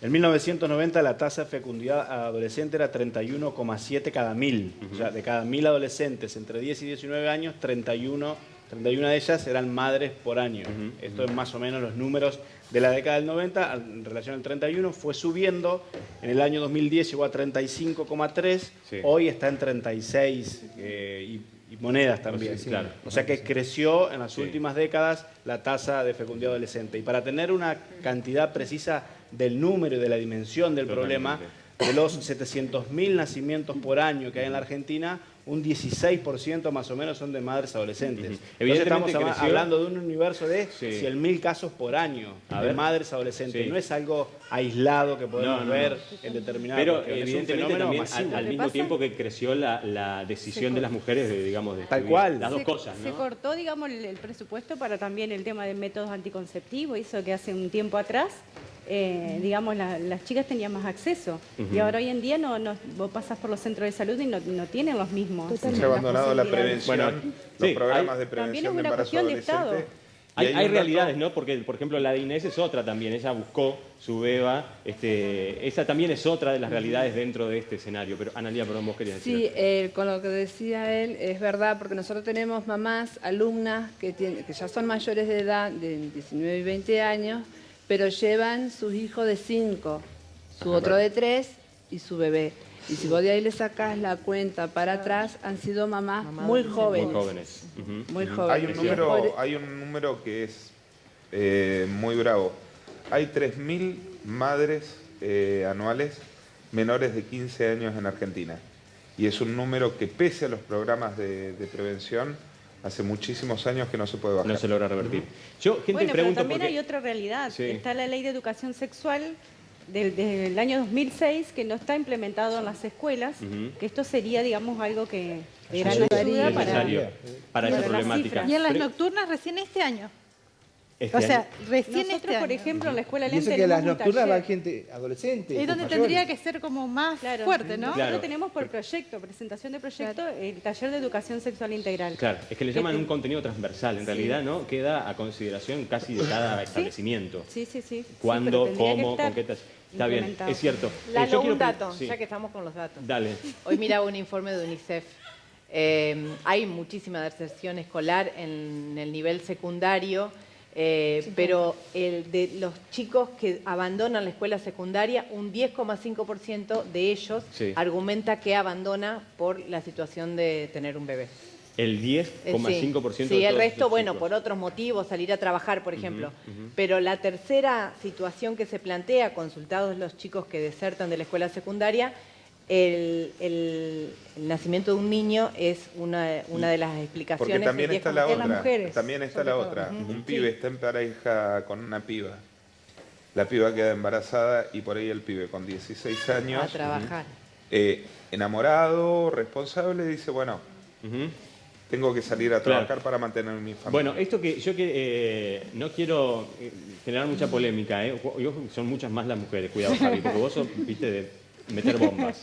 En 1990 la tasa de fecundidad adolescente era 31,7 cada 1000. O sea, de cada 1000 adolescentes entre 10 y 19 años, 31 de ellas eran madres por año. Esto es más o menos los números de la década del 90. En relación al 31 fue subiendo. En el año 2010 llegó a 35,3. Sí. Hoy está en 36 y monedas también. Sí, claro. O sea que creció en las últimas décadas la tasa de fecundidad adolescente. Y para tener una cantidad precisa del número y de la dimensión del problema, de los 700.000 nacimientos por año que hay en la Argentina, un 16% más o menos son de madres adolescentes. Entonces estamos hablando de un universo de 100.000 casos por año de madres adolescentes. No es algo aislado que podemos ver en determinado. Pero evidentemente también al mismo tiempo que creció la decisión de las mujeres de, digamos, de tal cual. Las dos cosas, ¿no? Se cortó, digamos, el presupuesto para también el tema de métodos anticonceptivos, eso que hace un tiempo atrás. Digamos, las chicas tenían más acceso. Y ahora hoy en día vos pasas por los centros de salud y no tienen los mismos. Se ha abandonado la prevención, los programas de prevención de embarazo adolescente. Hay realidades, ¿no? Porque, por ejemplo, la de Inés es otra también. Ella buscó su beba. Esa también es otra de las realidades dentro de este escenario. Pero, Analía, perdón, vos querías decir. Sí, con lo que decía él, es verdad, porque nosotros tenemos mamás, alumnas, que ya son mayores de edad, de 19 y 20 años, pero llevan sus hijos de 5, su otro de 3 y su bebé. Y si vos de ahí le sacás la cuenta para atrás, han sido mamás muy jóvenes. Muy jóvenes. Muy jóvenes. Hay un número que es muy bravo. Hay 3.000 madres anuales menores de 15 años en Argentina. Y es un número que, pese a los programas de prevención, hace muchísimos años que no se puede bajar. No se logra revertir. Pero también hay otra realidad. Está la ley de educación sexual desde el año 2006 que no está implementado en las escuelas, que esto sería, digamos, algo que era ayuda para esa problemática. Y en las nocturnas recién este año. Recién nosotros, por ejemplo, en la escuela LEM tenemos que las nocturnas va gente adolescente. Es donde tendría que ser como más fuerte, ¿no? Nosotros tenemos por proyecto, presentación de proyecto, el taller de educación sexual integral. Claro, es que le llaman un contenido transversal. En realidad, ¿no? Queda a consideración casi de cada establecimiento. Sí. ¿Cuándo, cómo, con qué tal? Está bien, es cierto. Un dato, ya que estamos con los datos. Dale. Hoy miraba un informe de UNICEF. Hay muchísima deserción escolar en el nivel secundario. Pero de los chicos que abandonan la escuela secundaria, un 10,5% de ellos argumenta que abandona por la situación de tener un bebé. El 10,5%. Sí, el resto, bueno, por otros motivos, salir a trabajar, por ejemplo. Pero la tercera situación que se plantea, consultados los chicos que desertan de la escuela secundaria, el nacimiento de un niño es una de las explicaciones. Porque también está la otra. Mujeres, también está la otra. Un pibe está en pareja con una piba. La piba queda embarazada y por ahí el pibe con 16 años. A trabajar. Enamorado, responsable, dice, bueno, tengo que salir a trabajar para mantener mi familia. Bueno, esto que yo no quiero generar mucha polémica, son muchas más las mujeres, cuidado, Javi, porque vos sos, viste, de meter bombas.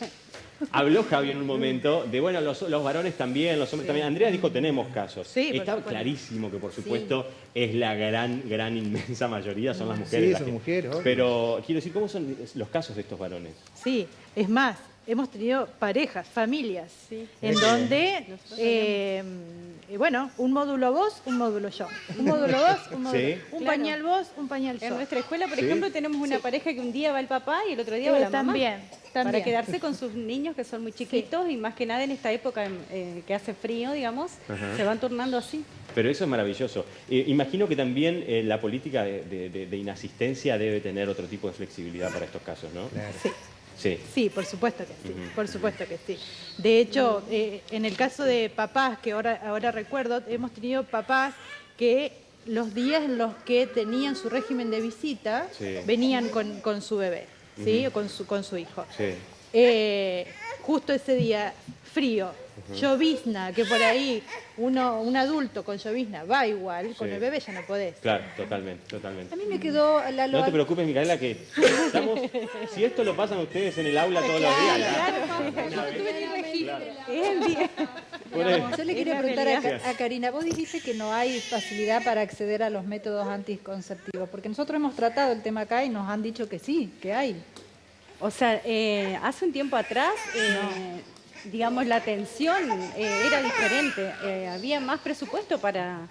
Habló Javi en un momento de, bueno, los varones también, los hombres también. Andrea dijo, tenemos casos. Está clarísimo que, por supuesto, es la gran, inmensa mayoría, son las mujeres. Sí, son mujeres. Pero, quiero decir, ¿cómo son los casos de estos varones? Sí, es más, hemos tenido parejas, familias, en donde, bueno, un módulo vos, un módulo yo. Un módulo vos, un módulo un pañal vos, un pañal yo. En nuestra escuela, por ejemplo, tenemos una pareja que un día va el papá y el otro día va la mamá. También. Para quedarse con sus niños que son muy chiquitos y más que nada en esta época que hace frío, digamos, se van turnando así. Pero eso es maravilloso. Imagino que también la política de inasistencia debe tener otro tipo de flexibilidad para estos casos, ¿no? Claro. Sí. Sí, por supuesto que sí, por supuesto que sí. De hecho, en el caso de papás, que ahora recuerdo, hemos tenido papás que los días en los que tenían su régimen de visita, venían con su bebé, ¿sí? O con su hijo. Sí. Justo ese día, frío, llovizna, que por ahí un adulto con llovizna va igual, con el bebé ya no podés. Claro, totalmente. A mí me quedó... No te preocupes, Micaela, que si esto lo pasan ustedes en el aula todos los días. Yo le quería preguntar a Karina, vos dijiste que no hay facilidad para acceder a los métodos anticonceptivos, porque nosotros hemos tratado el tema acá y nos han dicho que sí, que hay. O sea, hace un tiempo atrás, digamos, la atención era diferente. Había más presupuesto para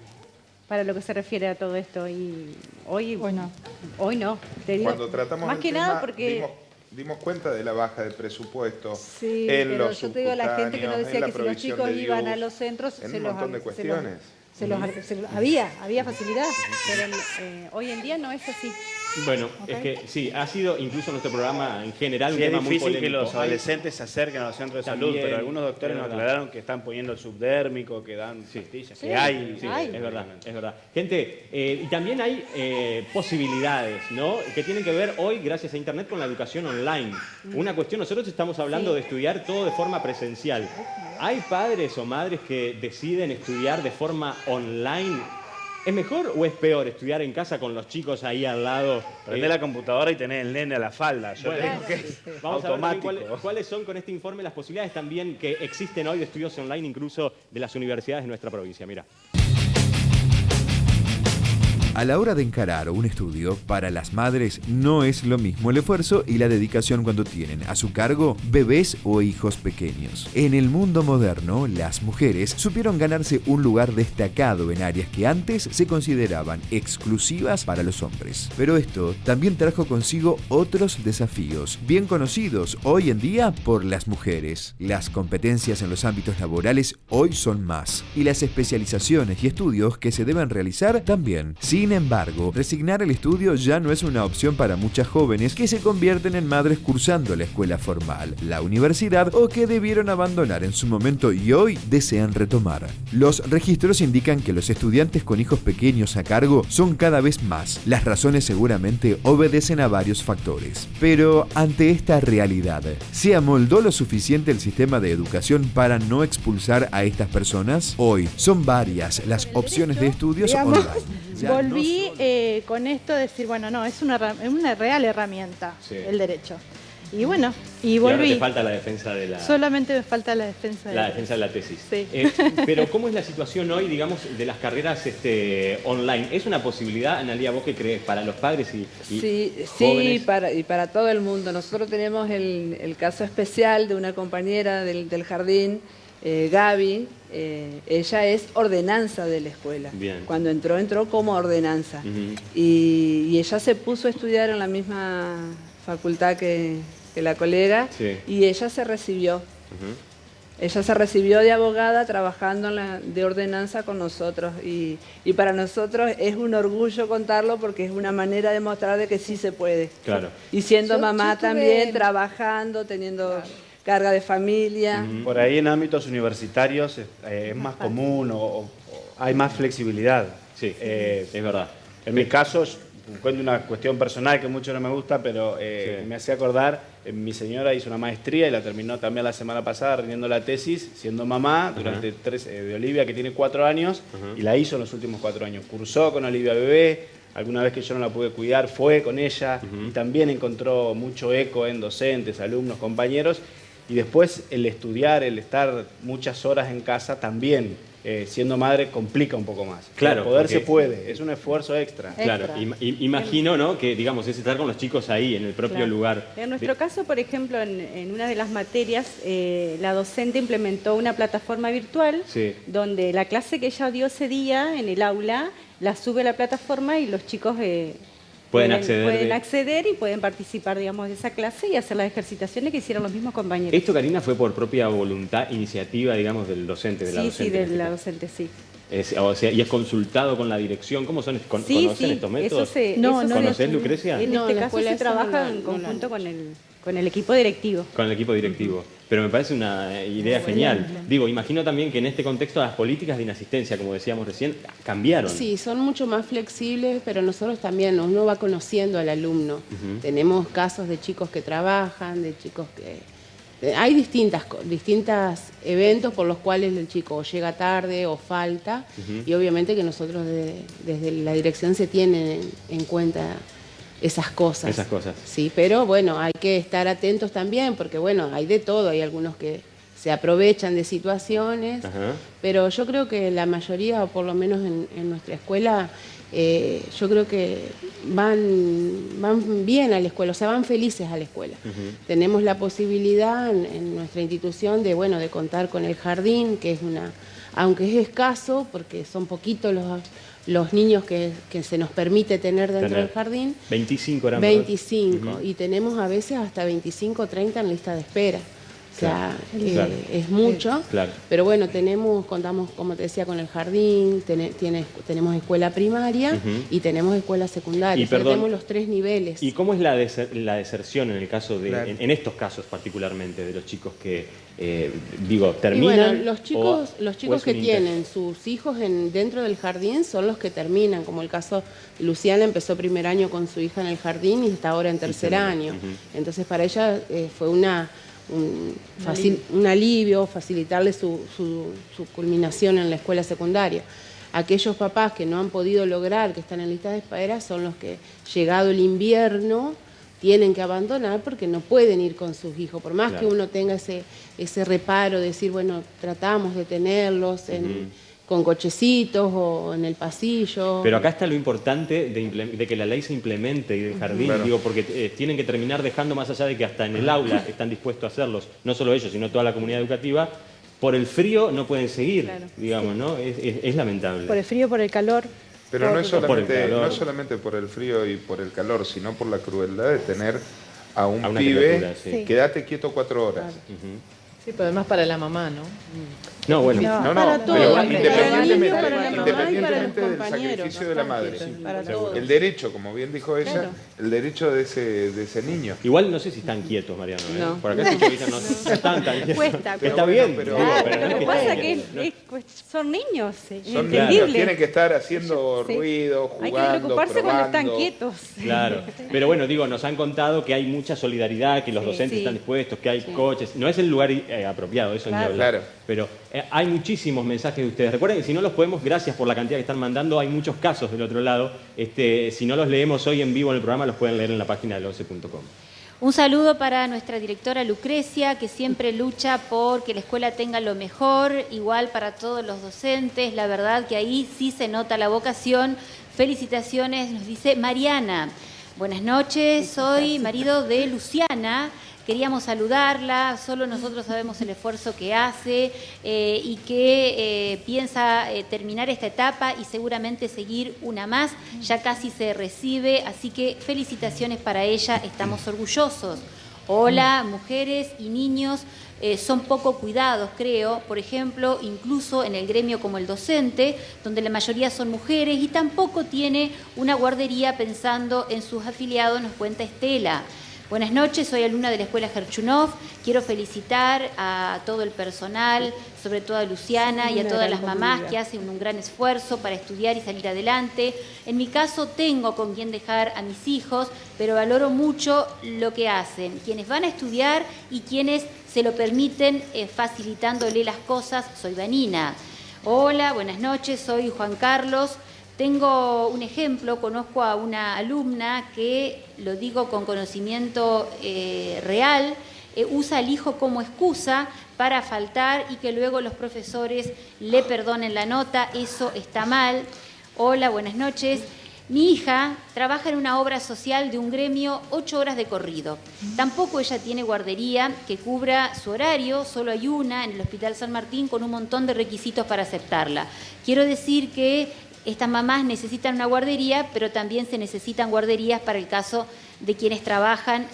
lo que se refiere a todo esto. Y hoy no. Te digo, cuando tratamos más el que tema, nada porque... dimos cuenta de la baja de presupuesto sí, en pero los yo te digo, la gente que nos decía que si los chicos iban a los centros, un montón de cuestiones. Había facilidad. Pero hoy en día no es así. Bueno, es que sí, ha sido incluso nuestro programa en general un tema muy polémico. Es difícil que los adolescentes se acerquen a los centros de salud, pero algunos doctores nos aclararon que están poniendo el subdérmico, que dan pastillas, que hay. Sí, es verdad. Gente, y también hay posibilidades, ¿no? Que tienen que ver hoy, gracias a Internet, con la educación online. Una cuestión, nosotros estamos hablando de estudiar todo de forma presencial. ¿Hay padres o madres que deciden estudiar de forma online? ¿Es mejor o es peor estudiar en casa con los chicos ahí al lado? Prender la computadora y tener el nene a la falda. Yo bueno, creo que es vamos automático. A ver cuáles son con este informe las posibilidades también que existen hoy de estudios online incluso de las universidades de nuestra provincia. Mira. A la hora de encarar un estudio, para las madres no es lo mismo el esfuerzo y la dedicación cuando tienen a su cargo bebés o hijos pequeños. En el mundo moderno, las mujeres supieron ganarse un lugar destacado en áreas que antes se consideraban exclusivas para los hombres. Pero esto también trajo consigo otros desafíos, bien conocidos hoy en día por las mujeres. Las competencias en los ámbitos laborales hoy son más, y las especializaciones y estudios que se deben realizar también. Sin embargo, resignar el estudio ya no es una opción para muchas jóvenes que se convierten en madres cursando la escuela formal, la universidad o que debieron abandonar en su momento y hoy desean retomar. Los registros indican que los estudiantes con hijos pequeños a cargo son cada vez más. Las razones seguramente obedecen a varios factores. Pero ante esta realidad, ¿se amoldó lo suficiente el sistema de educación para no expulsar a estas personas? Hoy son varias las opciones de estudios online. Volví con esto de decir, bueno, no, es una real herramienta el derecho. Y bueno, y volví. Y ahora te falta la defensa de la... Solamente me falta la defensa de la defensa de la tesis. Sí. Pero ¿cómo es la situación hoy, digamos, de las carreras online? ¿Es una posibilidad, Analía, vos qué crees, para los padres y jóvenes? Sí, y para todo el mundo. Nosotros tenemos el caso especial de una compañera del jardín, Gaby. Ella es ordenanza de la escuela. Bien. Cuando entró como ordenanza. Y ella se puso a estudiar en la misma facultad que la colega, y ella se recibió. Ella se recibió de abogada trabajando de ordenanza con nosotros, y para nosotros es un orgullo contarlo porque es una manera de mostrar de que sí se puede. Claro. Y siendo mamá también, trabajando, teniendo carga de familia. Por ahí en ámbitos universitarios es más común o hay más flexibilidad. Sí, es verdad. En mi caso, cuento una cuestión personal que mucho no me gusta, pero me hacía acordar, mi señora hizo una maestría y la terminó también la semana pasada rindiendo la tesis, siendo mamá durante de Olivia, que tiene 4 años, y la hizo en los últimos 4 años. Cursó con Olivia bebé, alguna vez que yo no la pude cuidar, fue con ella, y también encontró mucho eco en docentes, alumnos, compañeros. Y después el estudiar, el estar muchas horas en casa también, siendo madre, complica un poco más. Claro. Poder se puede, es un esfuerzo extra. Claro, imagino, ¿no?, que digamos es estar con los chicos ahí, en el propio lugar. En nuestro caso, por ejemplo, en una de las materias, la docente implementó una plataforma virtual donde la clase que ella dio ese día en el aula, la sube a la plataforma y los chicos... Pueden acceder y pueden participar, digamos, de esa clase y hacer las ejercitaciones que hicieron los mismos compañeros. ¿Esto, Karina, fue por propia voluntad, iniciativa, digamos, del docente, de la docente? Sí, de la docente, sí. O sea, ¿y es consultado con la dirección? ¿Cómo son? ¿Conocen estos métodos? No, ¿Conocés, Lucrecia? En este caso se trabaja en conjunto con el con el equipo directivo. Con el equipo directivo. Pero me parece una idea genial. Digo, imagino también que en este contexto las políticas de inasistencia, como decíamos recién, cambiaron. Sí, son mucho más flexibles, pero nosotros también, uno va conociendo al alumno. Tenemos casos de chicos que trabajan, de chicos que... Hay distintos eventos por los cuales el chico o llega tarde o falta, y obviamente que nosotros desde la dirección se tienen en cuenta esas cosas. Esas cosas. Sí, pero bueno, hay que estar atentos también, porque bueno, hay de todo, hay algunos que se aprovechan de situaciones, pero yo creo que la mayoría, o por lo menos en nuestra escuela, yo creo que van bien a la escuela, o sea, van felices a la escuela. Tenemos la posibilidad en nuestra institución de, bueno, de contar con el jardín, que es aunque es escaso, porque son poquitos los niños que se nos permite tener dentro del jardín. 25 eran. 25, y tenemos a veces hasta 25 o 30 en lista de espera. O sea, es mucho, pero bueno, contamos, como te decía, con el jardín, tenemos escuela primaria y tenemos escuela secundaria. Tenemos los 3 niveles. ¿Y cómo es la deserción en el caso de, en estos casos particularmente, de los chicos que, terminan? Y bueno, los chicos que tienen sus hijos dentro del jardín son los que terminan, como el caso de Luciana, empezó primer año con su hija en el jardín y está ahora en tercer año. Entonces para ella fue un alivio, facilitarle su culminación en la escuela secundaria. Aquellos papás que no han podido lograr, que están en lista de espera, son los que, llegado el invierno, tienen que abandonar porque no pueden ir con sus hijos. Por más que uno tenga ese reparo de decir, bueno, tratamos de tenerlos con cochecitos o en el pasillo. Pero acá está lo importante de que la ley se implemente y del jardín, porque tienen que terminar dejando, más allá de que hasta en el aula están dispuestos a hacerlos, no solo ellos, sino toda la comunidad educativa, por el frío no pueden seguir, digamos, ¿no? Es lamentable. Por el frío, por el calor. Pero no es solamente por el frío y por el calor, sino por la crueldad de tener a un pibe, quédate quieto 4 horas. Sí, pero además para la mamá, ¿no? No, bueno, para todos, pero independientemente del sacrificio de la madre. El derecho, como bien dijo ella, el derecho de ese niño. Igual no sé si están quietos, Mariano. No. Por acá no están tan quietos. Cuesta, está bien, pero lo que pasa es que son niños, son niños, tienen que estar haciendo ruido, jugando, hay que preocuparse cuando están quietos. Claro, pero bueno, nos han contado que hay mucha solidaridad, que los docentes están dispuestos, que hay coches. No es el lugar apropiado, eso ni hablar. Pero hay muchísimos mensajes de ustedes. Recuerden que si no los podemos, gracias por la cantidad que están mandando, hay muchos casos del otro lado. Si no los leemos hoy en vivo en el programa, los pueden leer en la página del 11.com. Un saludo para nuestra directora Lucrecia, que siempre lucha por que la escuela tenga lo mejor, igual para todos los docentes. La verdad que ahí sí se nota la vocación. Felicitaciones, nos dice Mariana. Buenas noches, soy marido de Luciana. Queríamos saludarla, solo nosotros sabemos el esfuerzo que hace y que piensa terminar esta etapa y seguramente seguir una más. Ya casi se recibe, así que felicitaciones para ella, estamos orgullosos. Hola, mujeres y niños son poco cuidados, creo, por ejemplo, incluso en el gremio como el docente, donde la mayoría son mujeres y tampoco tiene una guardería pensando en sus afiliados, nos cuenta Estela. Buenas noches, soy alumna de la Escuela Gerchunov. Quiero felicitar a todo el personal, sobre todo a Luciana y a todas las mamás que hacen un gran esfuerzo para estudiar y salir adelante. En mi caso tengo con quién dejar a mis hijos, pero valoro mucho lo que hacen, quienes van a estudiar y quienes se lo permiten facilitándole las cosas. Soy Vanina. Hola, buenas noches, soy Juan Carlos. Tengo un ejemplo, conozco a una alumna que, lo digo con conocimiento real, usa al hijo como excusa para faltar y que luego los profesores le perdonen la nota. Eso está mal. Hola, buenas noches. Mi hija trabaja en una obra social de un gremio 8 horas de corrido. Tampoco ella tiene guardería que cubra su horario, solo hay una en el Hospital San Martín con un montón de requisitos para aceptarla. Quiero decir que estas mamás necesitan una guardería, pero también se necesitan guarderías para el caso de quienes trabajan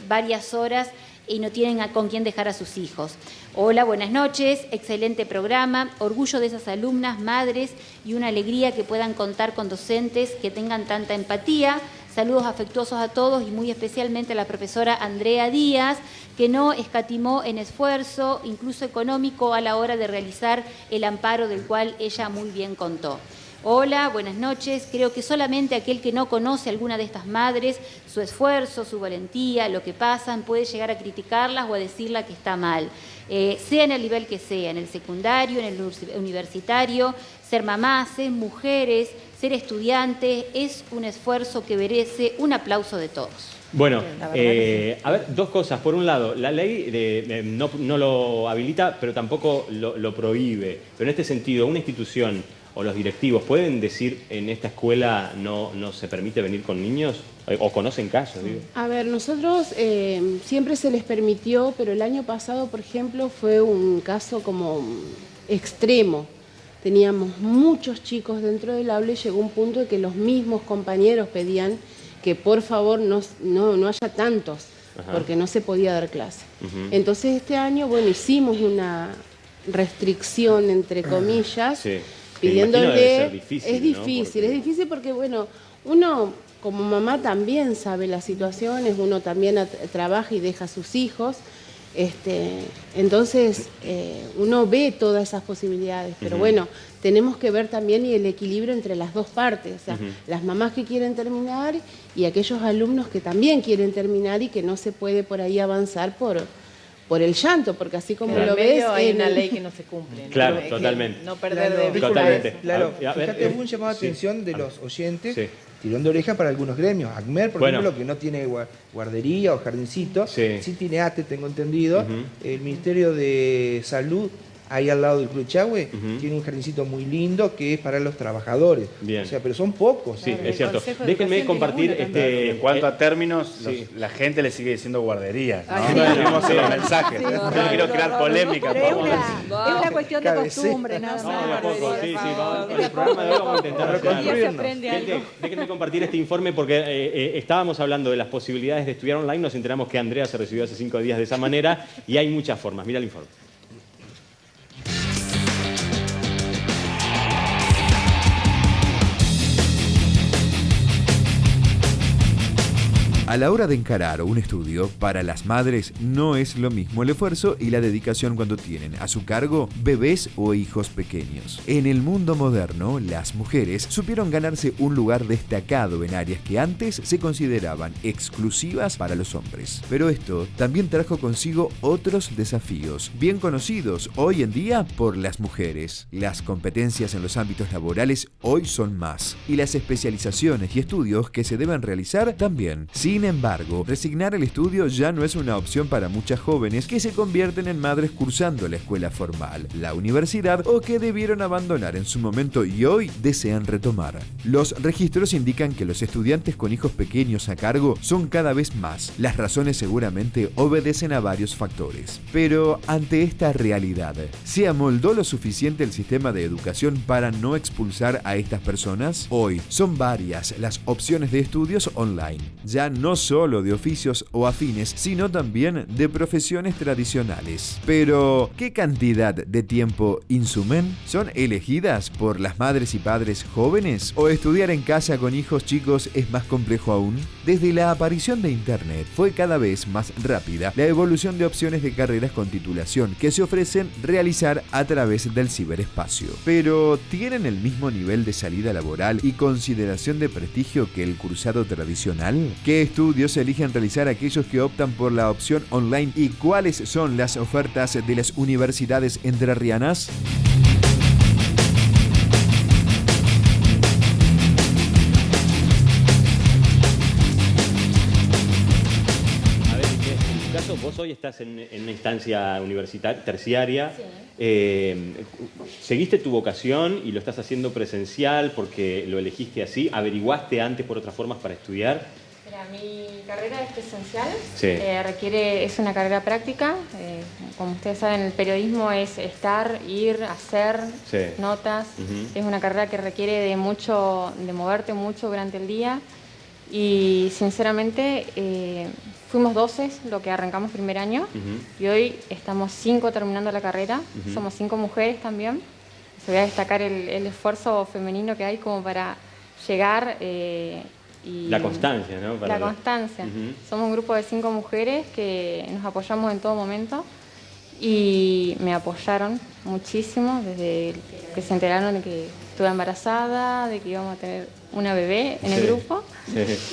varias horas y no tienen con quién dejar a sus hijos. Hola, buenas noches, excelente programa, orgullo de esas alumnas, madres y una alegría que puedan contar con docentes que tengan tanta empatía. Saludos afectuosos a todos y muy especialmente a la profesora Andrea Díaz, que no escatimó en esfuerzo, incluso económico, a la hora de realizar el amparo del cual ella muy bien contó. Hola, buenas noches. Creo que solamente aquel que no conoce a alguna de estas madres, su esfuerzo, su valentía, lo que pasan, puede llegar a criticarlas o a decirla que está mal. Sea en el nivel que sea, en el secundario, en el universitario, ser mamás, ser mujeres, ser estudiantes, es un esfuerzo que merece un aplauso de todos. Bueno, a ver, dos cosas. Por un lado, la ley no lo habilita, pero tampoco lo prohíbe. Pero en este sentido, una institución o los directivos pueden decir en esta escuela no se permite venir con niños, o conocen casos, digo. A ver, nosotros siempre se les permitió, pero el año pasado, por ejemplo, fue un caso como extremo. Teníamos muchos chicos dentro del aula y llegó un punto de que los mismos compañeros pedían que por favor no haya tantos, porque no se podía dar clase. Entonces este año, bueno, hicimos una restricción, entre comillas, pidiéndole... Es difícil, es difícil porque, bueno, uno como mamá también sabe las situaciones, uno también trabaja y deja a sus hijos, entonces uno ve todas esas posibilidades, pero bueno, tenemos que ver también el equilibrio entre las dos partes, o sea, las mamás que quieren terminar y aquellos alumnos que también quieren terminar y que no se puede por ahí avanzar por el llanto, porque así como lo ves... hay una ley que no se cumple, ¿no? Claro, totalmente. No perder de vista. Totalmente. Claro, fíjate, hubo un llamado de atención de los oyentes, tirón de oreja para algunos gremios. ACMER, por ejemplo, que no tiene guardería o jardincito, sí tiene ATE, tengo entendido. El Ministerio de Salud, ahí al lado del Club Chahue, tiene un jardincito muy lindo que es para los trabajadores. Bien. O sea, pero son pocos. Sí, es cierto. Déjenme compartir en cuanto a términos, la gente le sigue diciendo guardería. No sé los mensajes. No quiero crear polémica. Es una cuestión de costumbre, nada más. En el programa de hoy vamos a intentar reconstruirnos. Déjenme compartir este informe porque estábamos hablando de las posibilidades de estudiar online, nos enteramos que Andrea se recibió hace 5 días de esa manera y hay muchas formas. Mira el informe. A la hora de encarar un estudio, para las madres no es lo mismo el esfuerzo y la dedicación cuando tienen a su cargo bebés o hijos pequeños. En el mundo moderno, las mujeres supieron ganarse un lugar destacado en áreas que antes se consideraban exclusivas para los hombres. Pero esto también trajo consigo otros desafíos, bien conocidos hoy en día por las mujeres. Las competencias en los ámbitos laborales hoy son más, y las especializaciones y estudios que se deben realizar también. Sin embargo, resignar el estudio ya no es una opción para muchas jóvenes que se convierten en madres cursando la escuela formal, la universidad o que debieron abandonar en su momento y hoy desean retomar. Los registros indican que los estudiantes con hijos pequeños a cargo son cada vez más. Las razones seguramente obedecen a varios factores. Pero ante esta realidad, ¿se amoldó lo suficiente el sistema de educación para no expulsar a estas personas? Hoy son varias las opciones de estudios online. Ya no solo de oficios o afines, sino también de profesiones tradicionales. Pero, ¿qué cantidad de tiempo insumen? ¿Son elegidas por las madres y padres jóvenes? ¿O estudiar en casa con hijos chicos es más complejo aún? Desde la aparición de Internet fue cada vez más rápida la evolución de opciones de carreras con titulación que se ofrecen realizar a través del ciberespacio. Pero, ¿tienen el mismo nivel de salida laboral y consideración de prestigio que el cursado tradicional? ¿Qué estudios se eligen realizar aquellos que optan por la opción online y cuáles son las ofertas de las universidades entrerrianas? A ver, en tu caso, vos hoy estás en una instancia universitaria, terciaria. Sí. ¿Seguiste tu vocación y lo estás haciendo presencial porque lo elegiste así? ¿Averiguaste antes por otras formas para estudiar? Mi carrera es presencial, es una carrera práctica. Como ustedes saben, el periodismo es estar, ir, hacer notas. Es una carrera que requiere de moverte mucho durante el día. Y sinceramente fuimos 12 lo que arrancamos primer año y hoy estamos 5 terminando la carrera. Somos 5 mujeres también. Se voy a destacar el esfuerzo femenino que hay como para llegar Y la constancia, ¿no? La constancia. Somos un grupo de 5 mujeres que nos apoyamos en todo momento y me apoyaron muchísimo desde que se enteraron de que estuve embarazada, de que íbamos a tener una bebé en el grupo.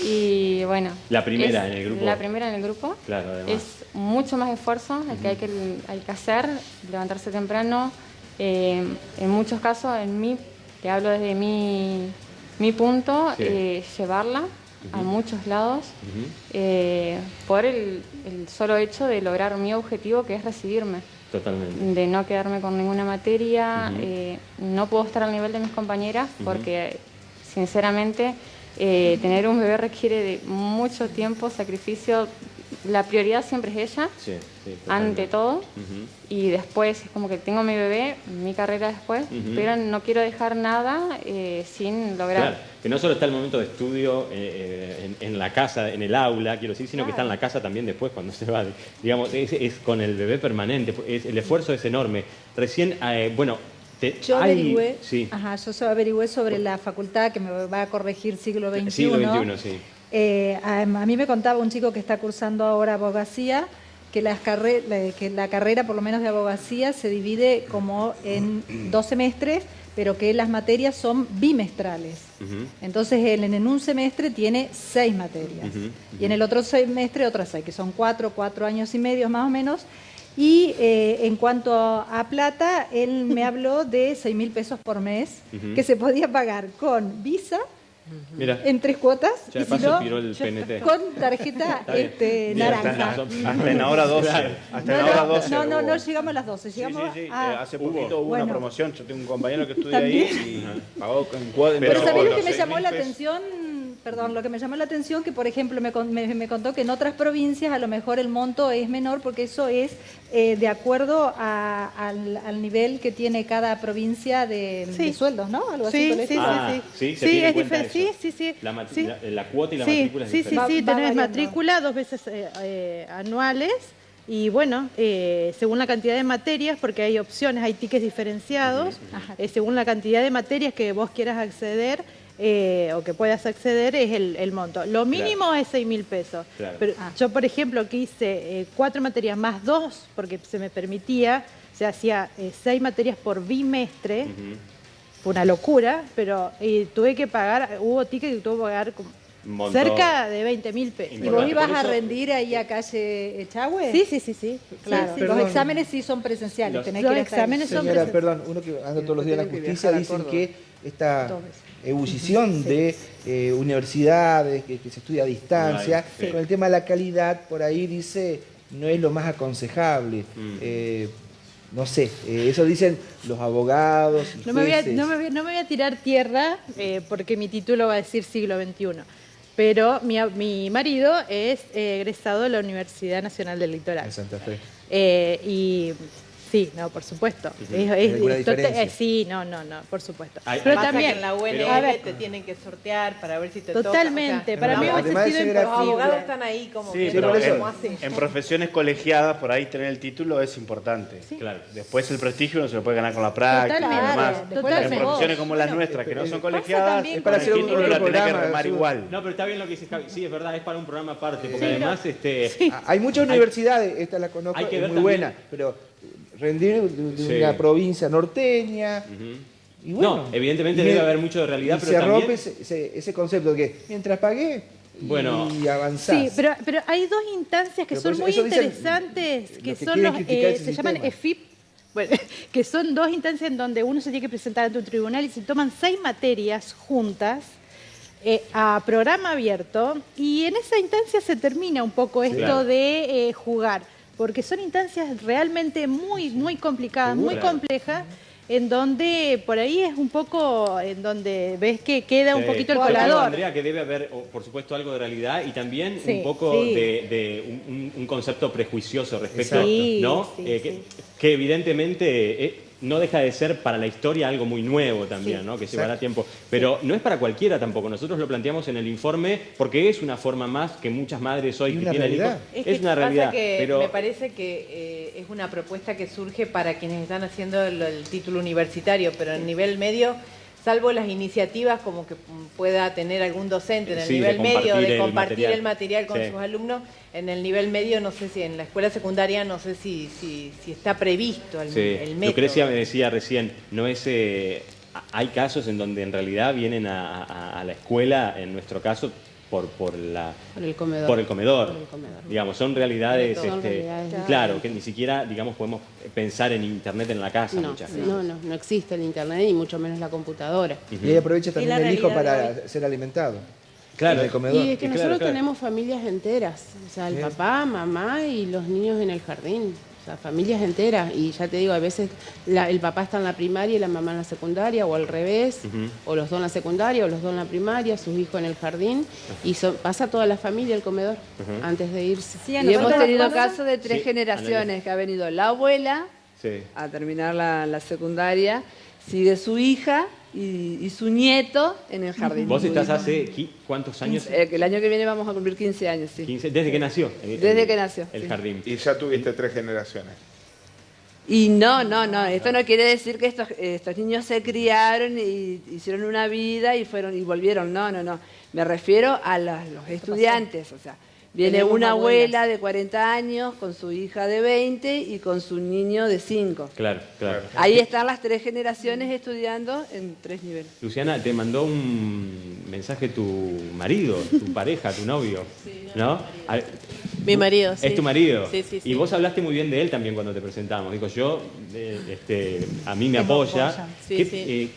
Y bueno. La primera en el grupo. La primera en el grupo. Claro, además. Es mucho más esfuerzo el que hay que hacer, levantarse temprano. En muchos casos, te hablo desde mi punto, llevarla a muchos lados por el solo hecho de lograr mi objetivo, que es recibirme. Totalmente. De no quedarme con ninguna materia. No puedo estar al nivel de mis compañeras porque, sinceramente, tener un bebé requiere de mucho tiempo, sacrificio. La prioridad siempre es ella, ante todo, y después es como que tengo mi bebé, mi carrera después, pero no quiero dejar nada sin lograr. Claro, que no solo está el momento de estudio en la casa, en el aula, quiero decir, sino que está en la casa también después cuando se va. Digamos, es con el bebé permanente, el esfuerzo es enorme. Recién, yo averigüé, yo averigüé sobre la facultad que me va a corregir siglo XXI. Siglo XXI, sí. A mí me contaba un chico que está cursando ahora abogacía que la carrera, por lo menos de abogacía, se divide como en 2 semestres, pero que las materias son bimestrales. Entonces él en un semestre tiene 6 materias y en el otro semestre otras 6, que son 4 años y medio más o menos. Y en cuanto a plata, él me habló de 6.000 pesos por mes que se podía pagar con visa. Mira. En 3 cuotas, ya y si no, el PNT. con tarjeta naranja. Hasta en ahora 12. No llegamos a las 12. Llegamos hace poquito hubo una promoción. Yo tengo un compañero que estudia ahí y pagó en cuadro. Pero ¿sabés lo que me llamó la atención? Perdón, lo que me llamó la atención que, por ejemplo, me contó que en otras provincias a lo mejor el monto es menor porque eso es de acuerdo al nivel que tiene cada provincia de sueldos, ¿no? Algo así. Sí, es diferente. La cuota y la matrícula es diferente. Sí, tenés matrícula 2 veces anuales. Y bueno, según la cantidad de materias, porque hay opciones, hay tickets diferenciados, según la cantidad de materias que vos quieras acceder o que puedas acceder es el monto. Lo mínimo es 6.000 pesos. Claro. Pero yo, por ejemplo, que hice 4 materias más 2, porque se me permitía, se hacía 6 materias por bimestre, fue una locura, pero tuve que pagar, hubo tickets que tuve que pagar cerca de 20.000 pesos. ¿Y vos ibas a rendir ahí a calle Echagüe? Sí. Claro. Los exámenes sí son presenciales. Los exámenes son presenciales. Perdón, uno que anda todos los días en la justicia dicen que esta ebullición de universidades, que se estudia a distancia, con el tema de la calidad, por ahí dice, no es lo más aconsejable. No sé, eso dicen los abogados y no me voy a tirar tierra porque mi título va a decir siglo XXI. Pero mi marido es egresado de la Universidad Nacional del Litoral. En Santa Fe. Y sí, no, por supuesto. Sí, no, por supuesto. Pero también que en la UNL te tienen que sortear para ver si te totalmente. toca. Para mí hubiese sido imposible. Los abogados están ahí como sí, que pero en profesiones colegiadas, por ahí tener el título es importante. Sí. Claro. Después el prestigio no se lo puede ganar con la práctica y demás. En profesiones como las nuestras, que no son colegiadas, es para hacer el título la tenés que remar igual. No, pero está bien lo que dice Javi. Sí, es verdad, es para un programa aparte, porque además... Hay muchas universidades, esta la conozco, es muy buena, pero... rendir de una provincia norteña. Y bueno, no, evidentemente debe haber mucho de realidad, pero se también... rompe ese concepto de que mientras pagué y avanzás. Sí, pero hay 2 instancias que son muy interesantes, que son se llaman EFIP, que son 2 instancias en donde uno se tiene que presentar ante un tribunal y se toman 6 materias juntas a programa abierto, y en esa instancia se termina un poco esto de jugar. Porque son instancias realmente muy complicadas, muy complejas, en donde por ahí es un poco, en donde ves que queda un poquito el colador. Andrea, que debe haber, por supuesto, algo de realidad y también un poco de un concepto prejuicioso respecto, ¿no? Que evidentemente... no deja de ser para la historia algo muy nuevo también, ¿no? Que llevará tiempo. Pero no es para cualquiera tampoco. Nosotros lo planteamos en el informe porque es una forma más que muchas madres hoy que tienen hijos. Es una realidad. Pero... me parece que es una propuesta que surge para quienes están haciendo el título universitario, pero en nivel medio salvo las iniciativas como que pueda tener algún docente en el nivel medio de compartir el material con sus alumnos, en el nivel medio no sé si, en la escuela secundaria no sé si está previsto el método. Lucrecia me decía recién, no es... hay casos en donde en realidad vienen a la escuela, en nuestro caso, por el comedor. Digamos, son realidades, claro, que ni siquiera, digamos, podemos pensar en internet en la casa muchas veces. No existe el internet y mucho menos la computadora. Y ahí aprovecha también el hijo para ser alimentado. Claro, en el comedor. Y es que nosotros tenemos familias enteras, o sea, el papá, mamá y los niños en el jardín. O sea, familias enteras, y ya te digo, a veces el papá está en la primaria y la mamá en la secundaria, o al revés, o los dos en la secundaria, o los dos en la primaria, sus hijos en el jardín, y pasa toda la familia al comedor antes de irse. Sí, y hemos tenido casos de 3 generaciones, que ha venido la abuela a terminar la secundaria, sigue su hija y su nieto en el jardín. ¿Vos estás hace cuántos años? El año que viene vamos a cumplir 15 años, sí. 15, ¿desde que nació? Desde que nació. El jardín. Y ya tuviste 3 generaciones. Y no, esto no quiere decir que estos niños se criaron y hicieron una vida y volvieron, no. Me refiero a los estudiantes, o sea, viene una abuela de 40 años con su hija de 20 y con su niño de 5. Claro. Ahí están las 3 generaciones estudiando en 3 niveles. Luciana, te mandó un mensaje tu marido, tu pareja, tu novio, ¿no? Mi marido, sí. ¿Es tu marido? Sí. Y vos hablaste muy bien de él también cuando te presentamos. Dijo, a mí me apoya. Sí.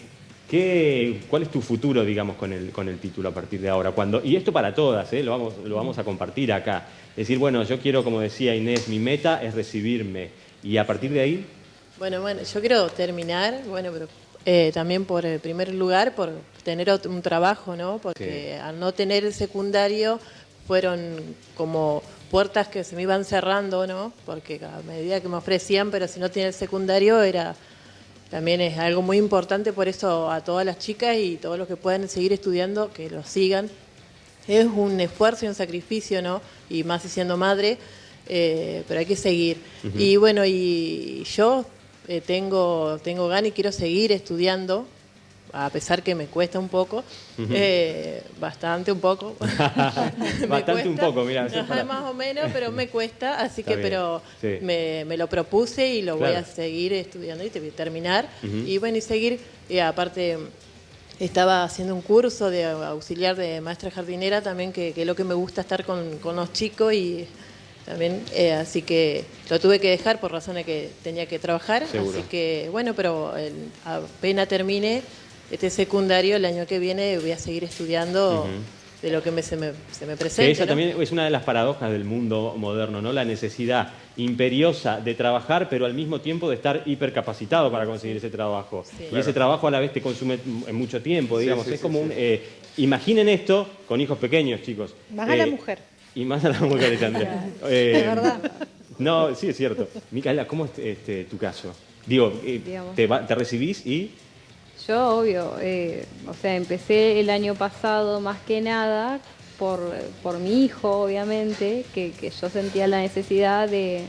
¿Cuál es tu futuro, digamos, con el título a partir de ahora? Y esto para todas, lo vamos a compartir acá. Es decir, bueno, yo quiero, como decía Inés, mi meta es recibirme. Y a partir de ahí... Bueno, yo quiero terminar, pero también por el primer lugar, por tener un trabajo, ¿no? Porque al no tener el secundario fueron como puertas que se me iban cerrando, ¿no? Porque a medida que me ofrecían, pero si no tiene el secundario también es algo muy importante, por eso a todas las chicas y todos los que puedan seguir estudiando, que lo sigan. Es un esfuerzo y un sacrificio, ¿no? Y más siendo madre, pero hay que seguir. Y bueno, y yo tengo ganas y quiero seguir estudiando, a pesar que me cuesta un poco, bastante un poco. Bastante un poco, mira. Más o menos, pero me cuesta, así que sí. me lo propuse y lo voy a seguir estudiando y terminar. Y bueno, y seguir, aparte estaba haciendo un curso de auxiliar de maestra jardinera también, que es lo que me gusta, estar con los chicos y... También, así que lo tuve que dejar por razones que tenía que trabajar. Seguro. Así que, bueno, pero apenas termine este secundario, el año que viene voy a seguir estudiando de lo que se me presente. Que esa también es una de las paradojas del mundo moderno, ¿no? La necesidad imperiosa de trabajar, pero al mismo tiempo de estar hipercapacitado para conseguir ese trabajo. Sí. Y ese trabajo a la vez te consume mucho tiempo, digamos. Es como un... imaginen esto con hijos pequeños, chicos. Más a la mujer. Y más a la mujer de Andrea. Es verdad. No, sí, es cierto. Micaela, ¿cómo es tu caso? Digo, te recibís y... Yo, obvio, o sea, empecé el año pasado más que nada por mi hijo, obviamente, que yo sentía la necesidad de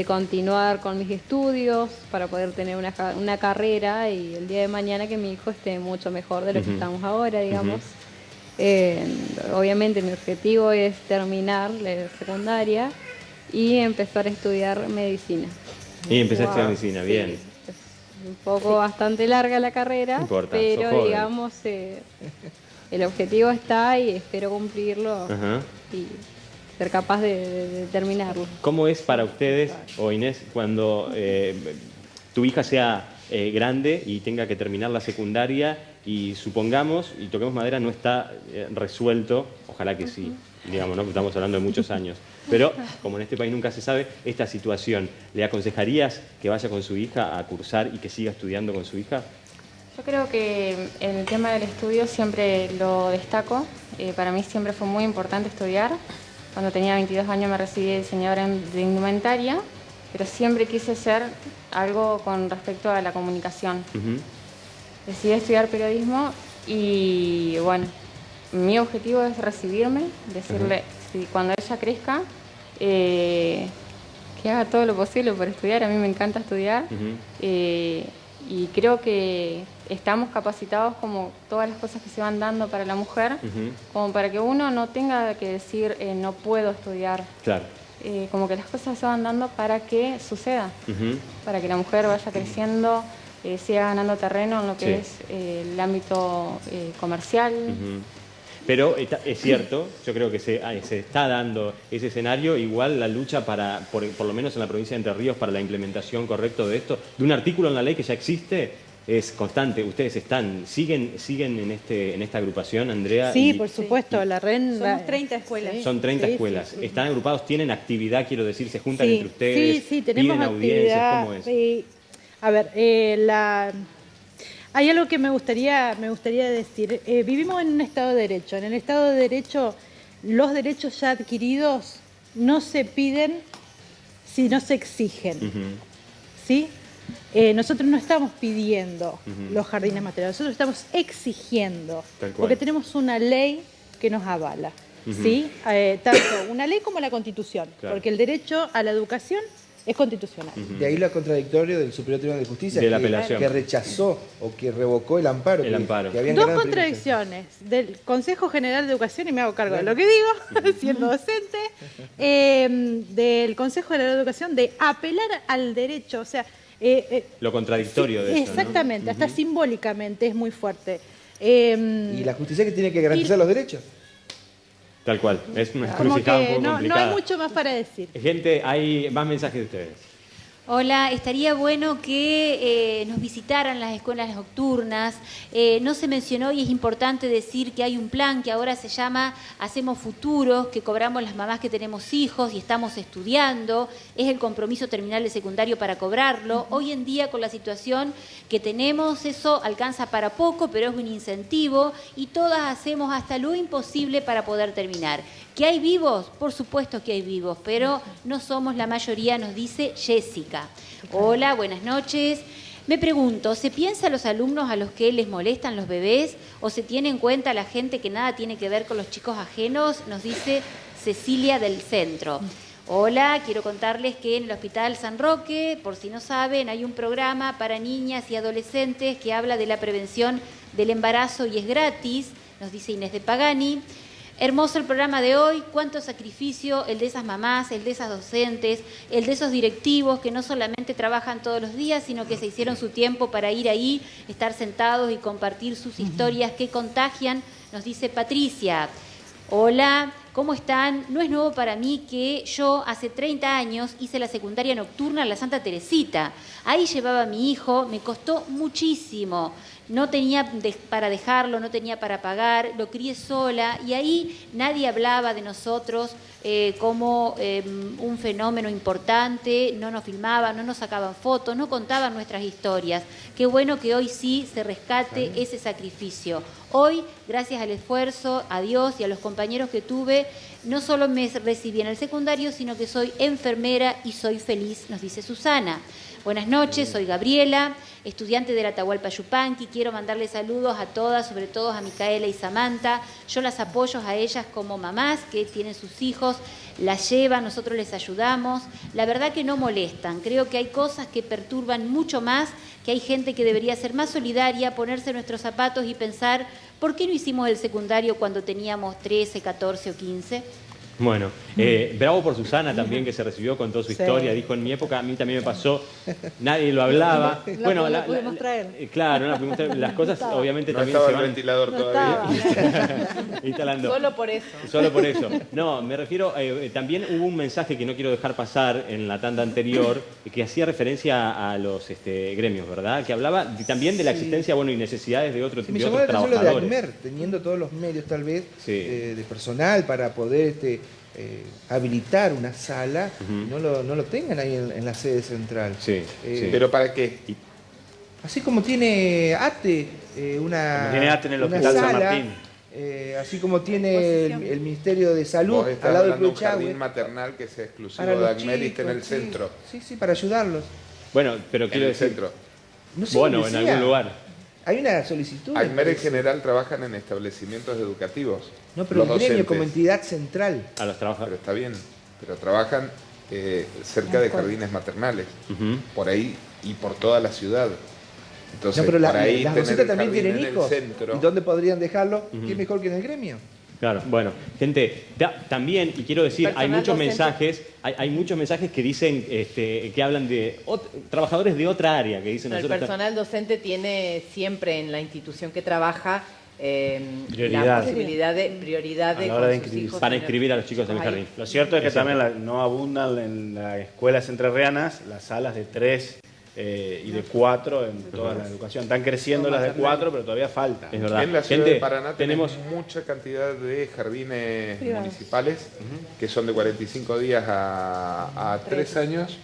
continuar con mis estudios para poder tener una carrera y el día de mañana que mi hijo esté mucho mejor de lo que estamos ahora, digamos. Obviamente mi objetivo es terminar la secundaria y empezar a estudiar medicina. Y empecé a estudiar medicina, bien. Es un poco bastante larga la carrera, no importa, pero digamos el objetivo está y espero cumplirlo y ser capaz de terminarlo. ¿Cómo es para ustedes, o Inés, cuando tu hija sea grande y tenga que terminar la secundaria y supongamos, y toquemos madera, no está resuelto, ojalá que sí, digamos, ¿no? Estamos hablando de muchos años, pero como en este país nunca se sabe, esta situación, ¿le aconsejarías que vaya con su hija a cursar y que siga estudiando con su hija? Yo creo que el tema del estudio siempre lo destaco, para mí siempre fue muy importante estudiar. Cuando tenía 22 años me recibí de diseñadora de indumentaria, pero siempre quise hacer algo con respecto a la comunicación. Decidí estudiar periodismo y, bueno, mi objetivo es recibirme, decirle, si cuando ella crezca, que haga todo lo posible por estudiar. A mí me encanta estudiar. Y creo que estamos capacitados como todas las cosas que se van dando para la mujer, como para que uno no tenga que decir no puedo estudiar. Claro. Como que las cosas se van dando para que suceda, para que la mujer vaya creciendo, siga ganando terreno en lo que es el ámbito comercial. Pero es cierto, yo creo que se está dando ese escenario, igual la lucha por lo menos en la provincia de Entre Ríos, para la implementación correcta de esto, de un artículo en la ley que ya existe, es constante. ¿Ustedes siguen en esta agrupación, Andrea? Sí, por supuesto, la REN... Somos 30 escuelas. Son 30 escuelas. ¿Están agrupados? ¿Tienen actividad, quiero decir? ¿Se juntan entre ustedes? Sí, tenemos ¿Piden actividad. audiencias? ¿Cómo es? A ver, hay algo que me gustaría decir. Vivimos en un Estado de Derecho. En el Estado de Derecho, los derechos ya adquiridos no se piden, sino se exigen. ¿Sí? Nosotros no estamos pidiendo los jardines materiales, nosotros estamos exigiendo, porque tenemos una ley que nos avala. ¿Sí? Tanto una ley como la Constitución, porque el derecho a la educación es constitucional. De ahí lo contradictorio del Superior Tribunal de Justicia, de la apelación, que rechazó o que revocó el amparo. Que habían dos contradicciones del Consejo General de Educación, y me hago cargo de lo que digo, siendo docente, del Consejo General de Educación, de apelar al derecho, o sea... lo contradictorio de eso, exactamente, ¿no? Hasta simbólicamente es muy fuerte. Y la justicia que tiene que garantizar los derechos. Tal cual, es una encrucijada un poco complicada. No hay mucho más para decir. Gente, hay más mensajes de ustedes. Hola, estaría bueno que nos visitaran las escuelas nocturnas. No se mencionó y es importante decir que hay un plan que ahora se llama Hacemos Futuros, que cobramos las mamás que tenemos hijos y estamos estudiando. Es el compromiso terminal de secundario para cobrarlo. Hoy en día, con la situación que tenemos, eso alcanza para poco, pero es un incentivo y todas hacemos hasta lo imposible para poder terminar. ¿Que hay vivos? Por supuesto que hay vivos, pero no somos la mayoría, nos dice Jessica. Hola, buenas noches. Me pregunto, ¿se piensa a los alumnos a los que les molestan los bebés o se tiene en cuenta a la gente que nada tiene que ver con los chicos ajenos? Nos dice Cecilia del Centro. Hola, quiero contarles que en el Hospital San Roque, por si no saben, hay un programa para niñas y adolescentes que habla de la prevención del embarazo y es gratis, nos dice Inés de Pagani. Hermoso el programa de hoy, cuánto sacrificio el de esas mamás, el de esas docentes, el de esos directivos que no solamente trabajan todos los días, sino que se hicieron su tiempo para ir ahí, estar sentados y compartir sus historias que contagian, nos dice Patricia. Hola, ¿cómo están? No es nuevo para mí que yo hace 30 años hice la secundaria nocturna en la Santa Teresita. Ahí llevaba a mi hijo, me costó muchísimo. No tenía para dejarlo, no tenía para pagar, lo crié sola y ahí nadie hablaba de nosotros como un fenómeno importante, no nos filmaban, no nos sacaban fotos, no contaban nuestras historias. Qué bueno que hoy sí se rescate ese sacrificio. Hoy, gracias al esfuerzo, a Dios y a los compañeros que tuve, no solo me recibí en el secundario, sino que soy enfermera y soy feliz, nos dice Susana. Buenas noches, soy Gabriela, estudiante de la Atahualpa Yupanqui. Quiero mandarle saludos a todas, sobre todo a Micaela y Samantha. Yo las apoyo a ellas como mamás que tienen sus hijos, las llevan, nosotros les ayudamos. La verdad que no molestan. Creo que hay cosas que perturban mucho más, que hay gente que debería ser más solidaria, ponerse nuestros zapatos y pensar, ¿por qué no hicimos el secundario cuando teníamos 13, 14 o 15? Bueno, bravo por Susana también, que se recibió con toda su historia. Dijo, en mi época a mí también me pasó, nadie lo hablaba. Bueno, la pudimos traer. Claro, no la pudimos traer. Las cosas obviamente no también estaba se van... el ventilador todavía. Instalando. Solo por eso. Solo por eso. No, me refiero, también hubo un mensaje que no quiero dejar pasar en la tanda anterior, que hacía referencia a los gremios, ¿verdad? Que hablaba también de la existencia, bueno, y necesidades de otros trabajadores. Me llamó la atención lo de ACMER, teniendo todos los medios tal vez de personal para poder habilitar una sala, no lo tengan ahí en la sede central. ¿Pero para qué? Así como tiene ATE como tiene ATE en el Hospital sala, San Martín. Así como tiene el Ministerio de Salud al lado del jardín maternal que sea exclusivo de ACMER y esté en el centro. Sí, para ayudarlos. Bueno, pero quiero decir... centro. No sé, bueno, en algún lugar. Hay una solicitud. ACMER en general trabajan en establecimientos educativos. No, pero el gremio como entidad central. A los trabajadores. Pero está bien, pero trabajan cerca de jardines maternales, por ahí y por toda la ciudad. Entonces, no, pero por ahí las docetas también tienen hijos. Centro. ¿Y dónde podrían dejarlo? ¿Qué mejor que en el gremio? Claro, bueno, gente, también, y quiero decir, hay muchos mensajes que dicen, que hablan de trabajadores de otra área, que dicen... El personal docente tiene siempre en la institución que trabaja la posibilidad de prioridad de con sus hijos para inscribir a los chicos en el jardín. Lo cierto es que también no abundan en las escuelas entrerrianas las salas de 3 y de 4 en toda la educación. Están creciendo las de 4, pero todavía falta. Es verdad. En la ciudad de Paraná tenemos mucha cantidad de jardines municipales que son de 45 días a 3 años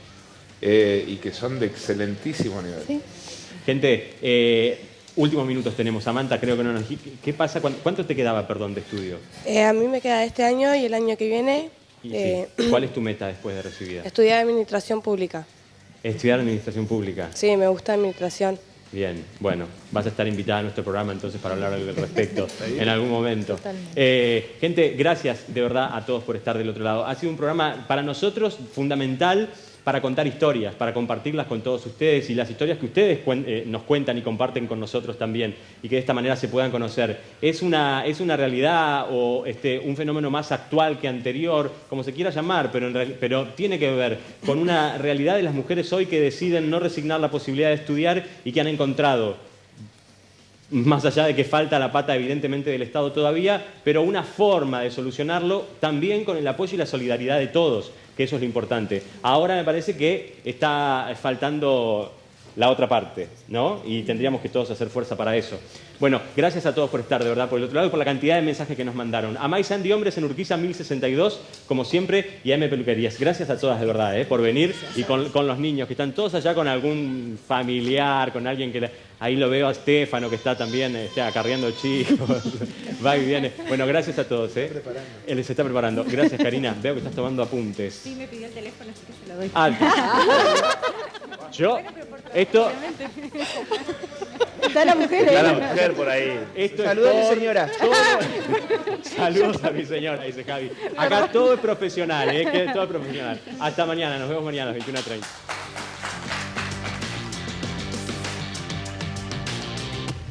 y que son de excelentísimo nivel. Sí. Gente, últimos minutos tenemos. Samantha, creo que no nos... ¿Qué pasa? ¿Cuánto te quedaba, perdón, de estudio? A mí me queda este año y el año que viene. ¿Cuál es tu meta después de recibida? Estudiar Administración Pública. Estudiar Administración Pública. Sí, me gusta Administración. Bien, bueno, vas a estar invitada a nuestro programa entonces para hablar al respecto en algún momento. Gente, gracias de verdad a todos por estar del otro lado. Ha sido un programa para nosotros fundamental para contar historias, para compartirlas con todos ustedes y las historias que ustedes nos cuentan y comparten con nosotros también y que de esta manera se puedan conocer. Es una realidad o un fenómeno más actual que anterior, como se quiera llamar, pero tiene que ver con una realidad de las mujeres hoy que deciden no resignar la posibilidad de estudiar y que han encontrado, más allá de que falta la pata evidentemente del Estado todavía, pero una forma de solucionarlo también con el apoyo y la solidaridad de todos, que eso es lo importante. Ahora me parece que está faltando la otra parte, ¿no? Y tendríamos que todos hacer fuerza para eso. Bueno, gracias a todos por estar, de verdad, por el otro lado y por la cantidad de mensajes que nos mandaron. A May Sandy Hombres en Urquiza 1062, como siempre, y a M Peluquerías. Gracias a todas, de verdad, por venir y con los niños, que están todos allá con algún familiar, con alguien que... Ahí lo veo a Estefano, que está también acarreando chicos. Va y viene. Bueno, gracias a todos. Él se está preparando. Gracias, Karina. Veo que estás tomando apuntes. Sí, me pidió el teléfono, así que se lo doy. Yo, esto... Está la mujer, Está la mujer por ahí. Saludos a mi señora. Saludos a mi señora, dice Javi. Acá todo es profesional, todo es profesional. Hasta mañana, nos vemos mañana a las 21:30.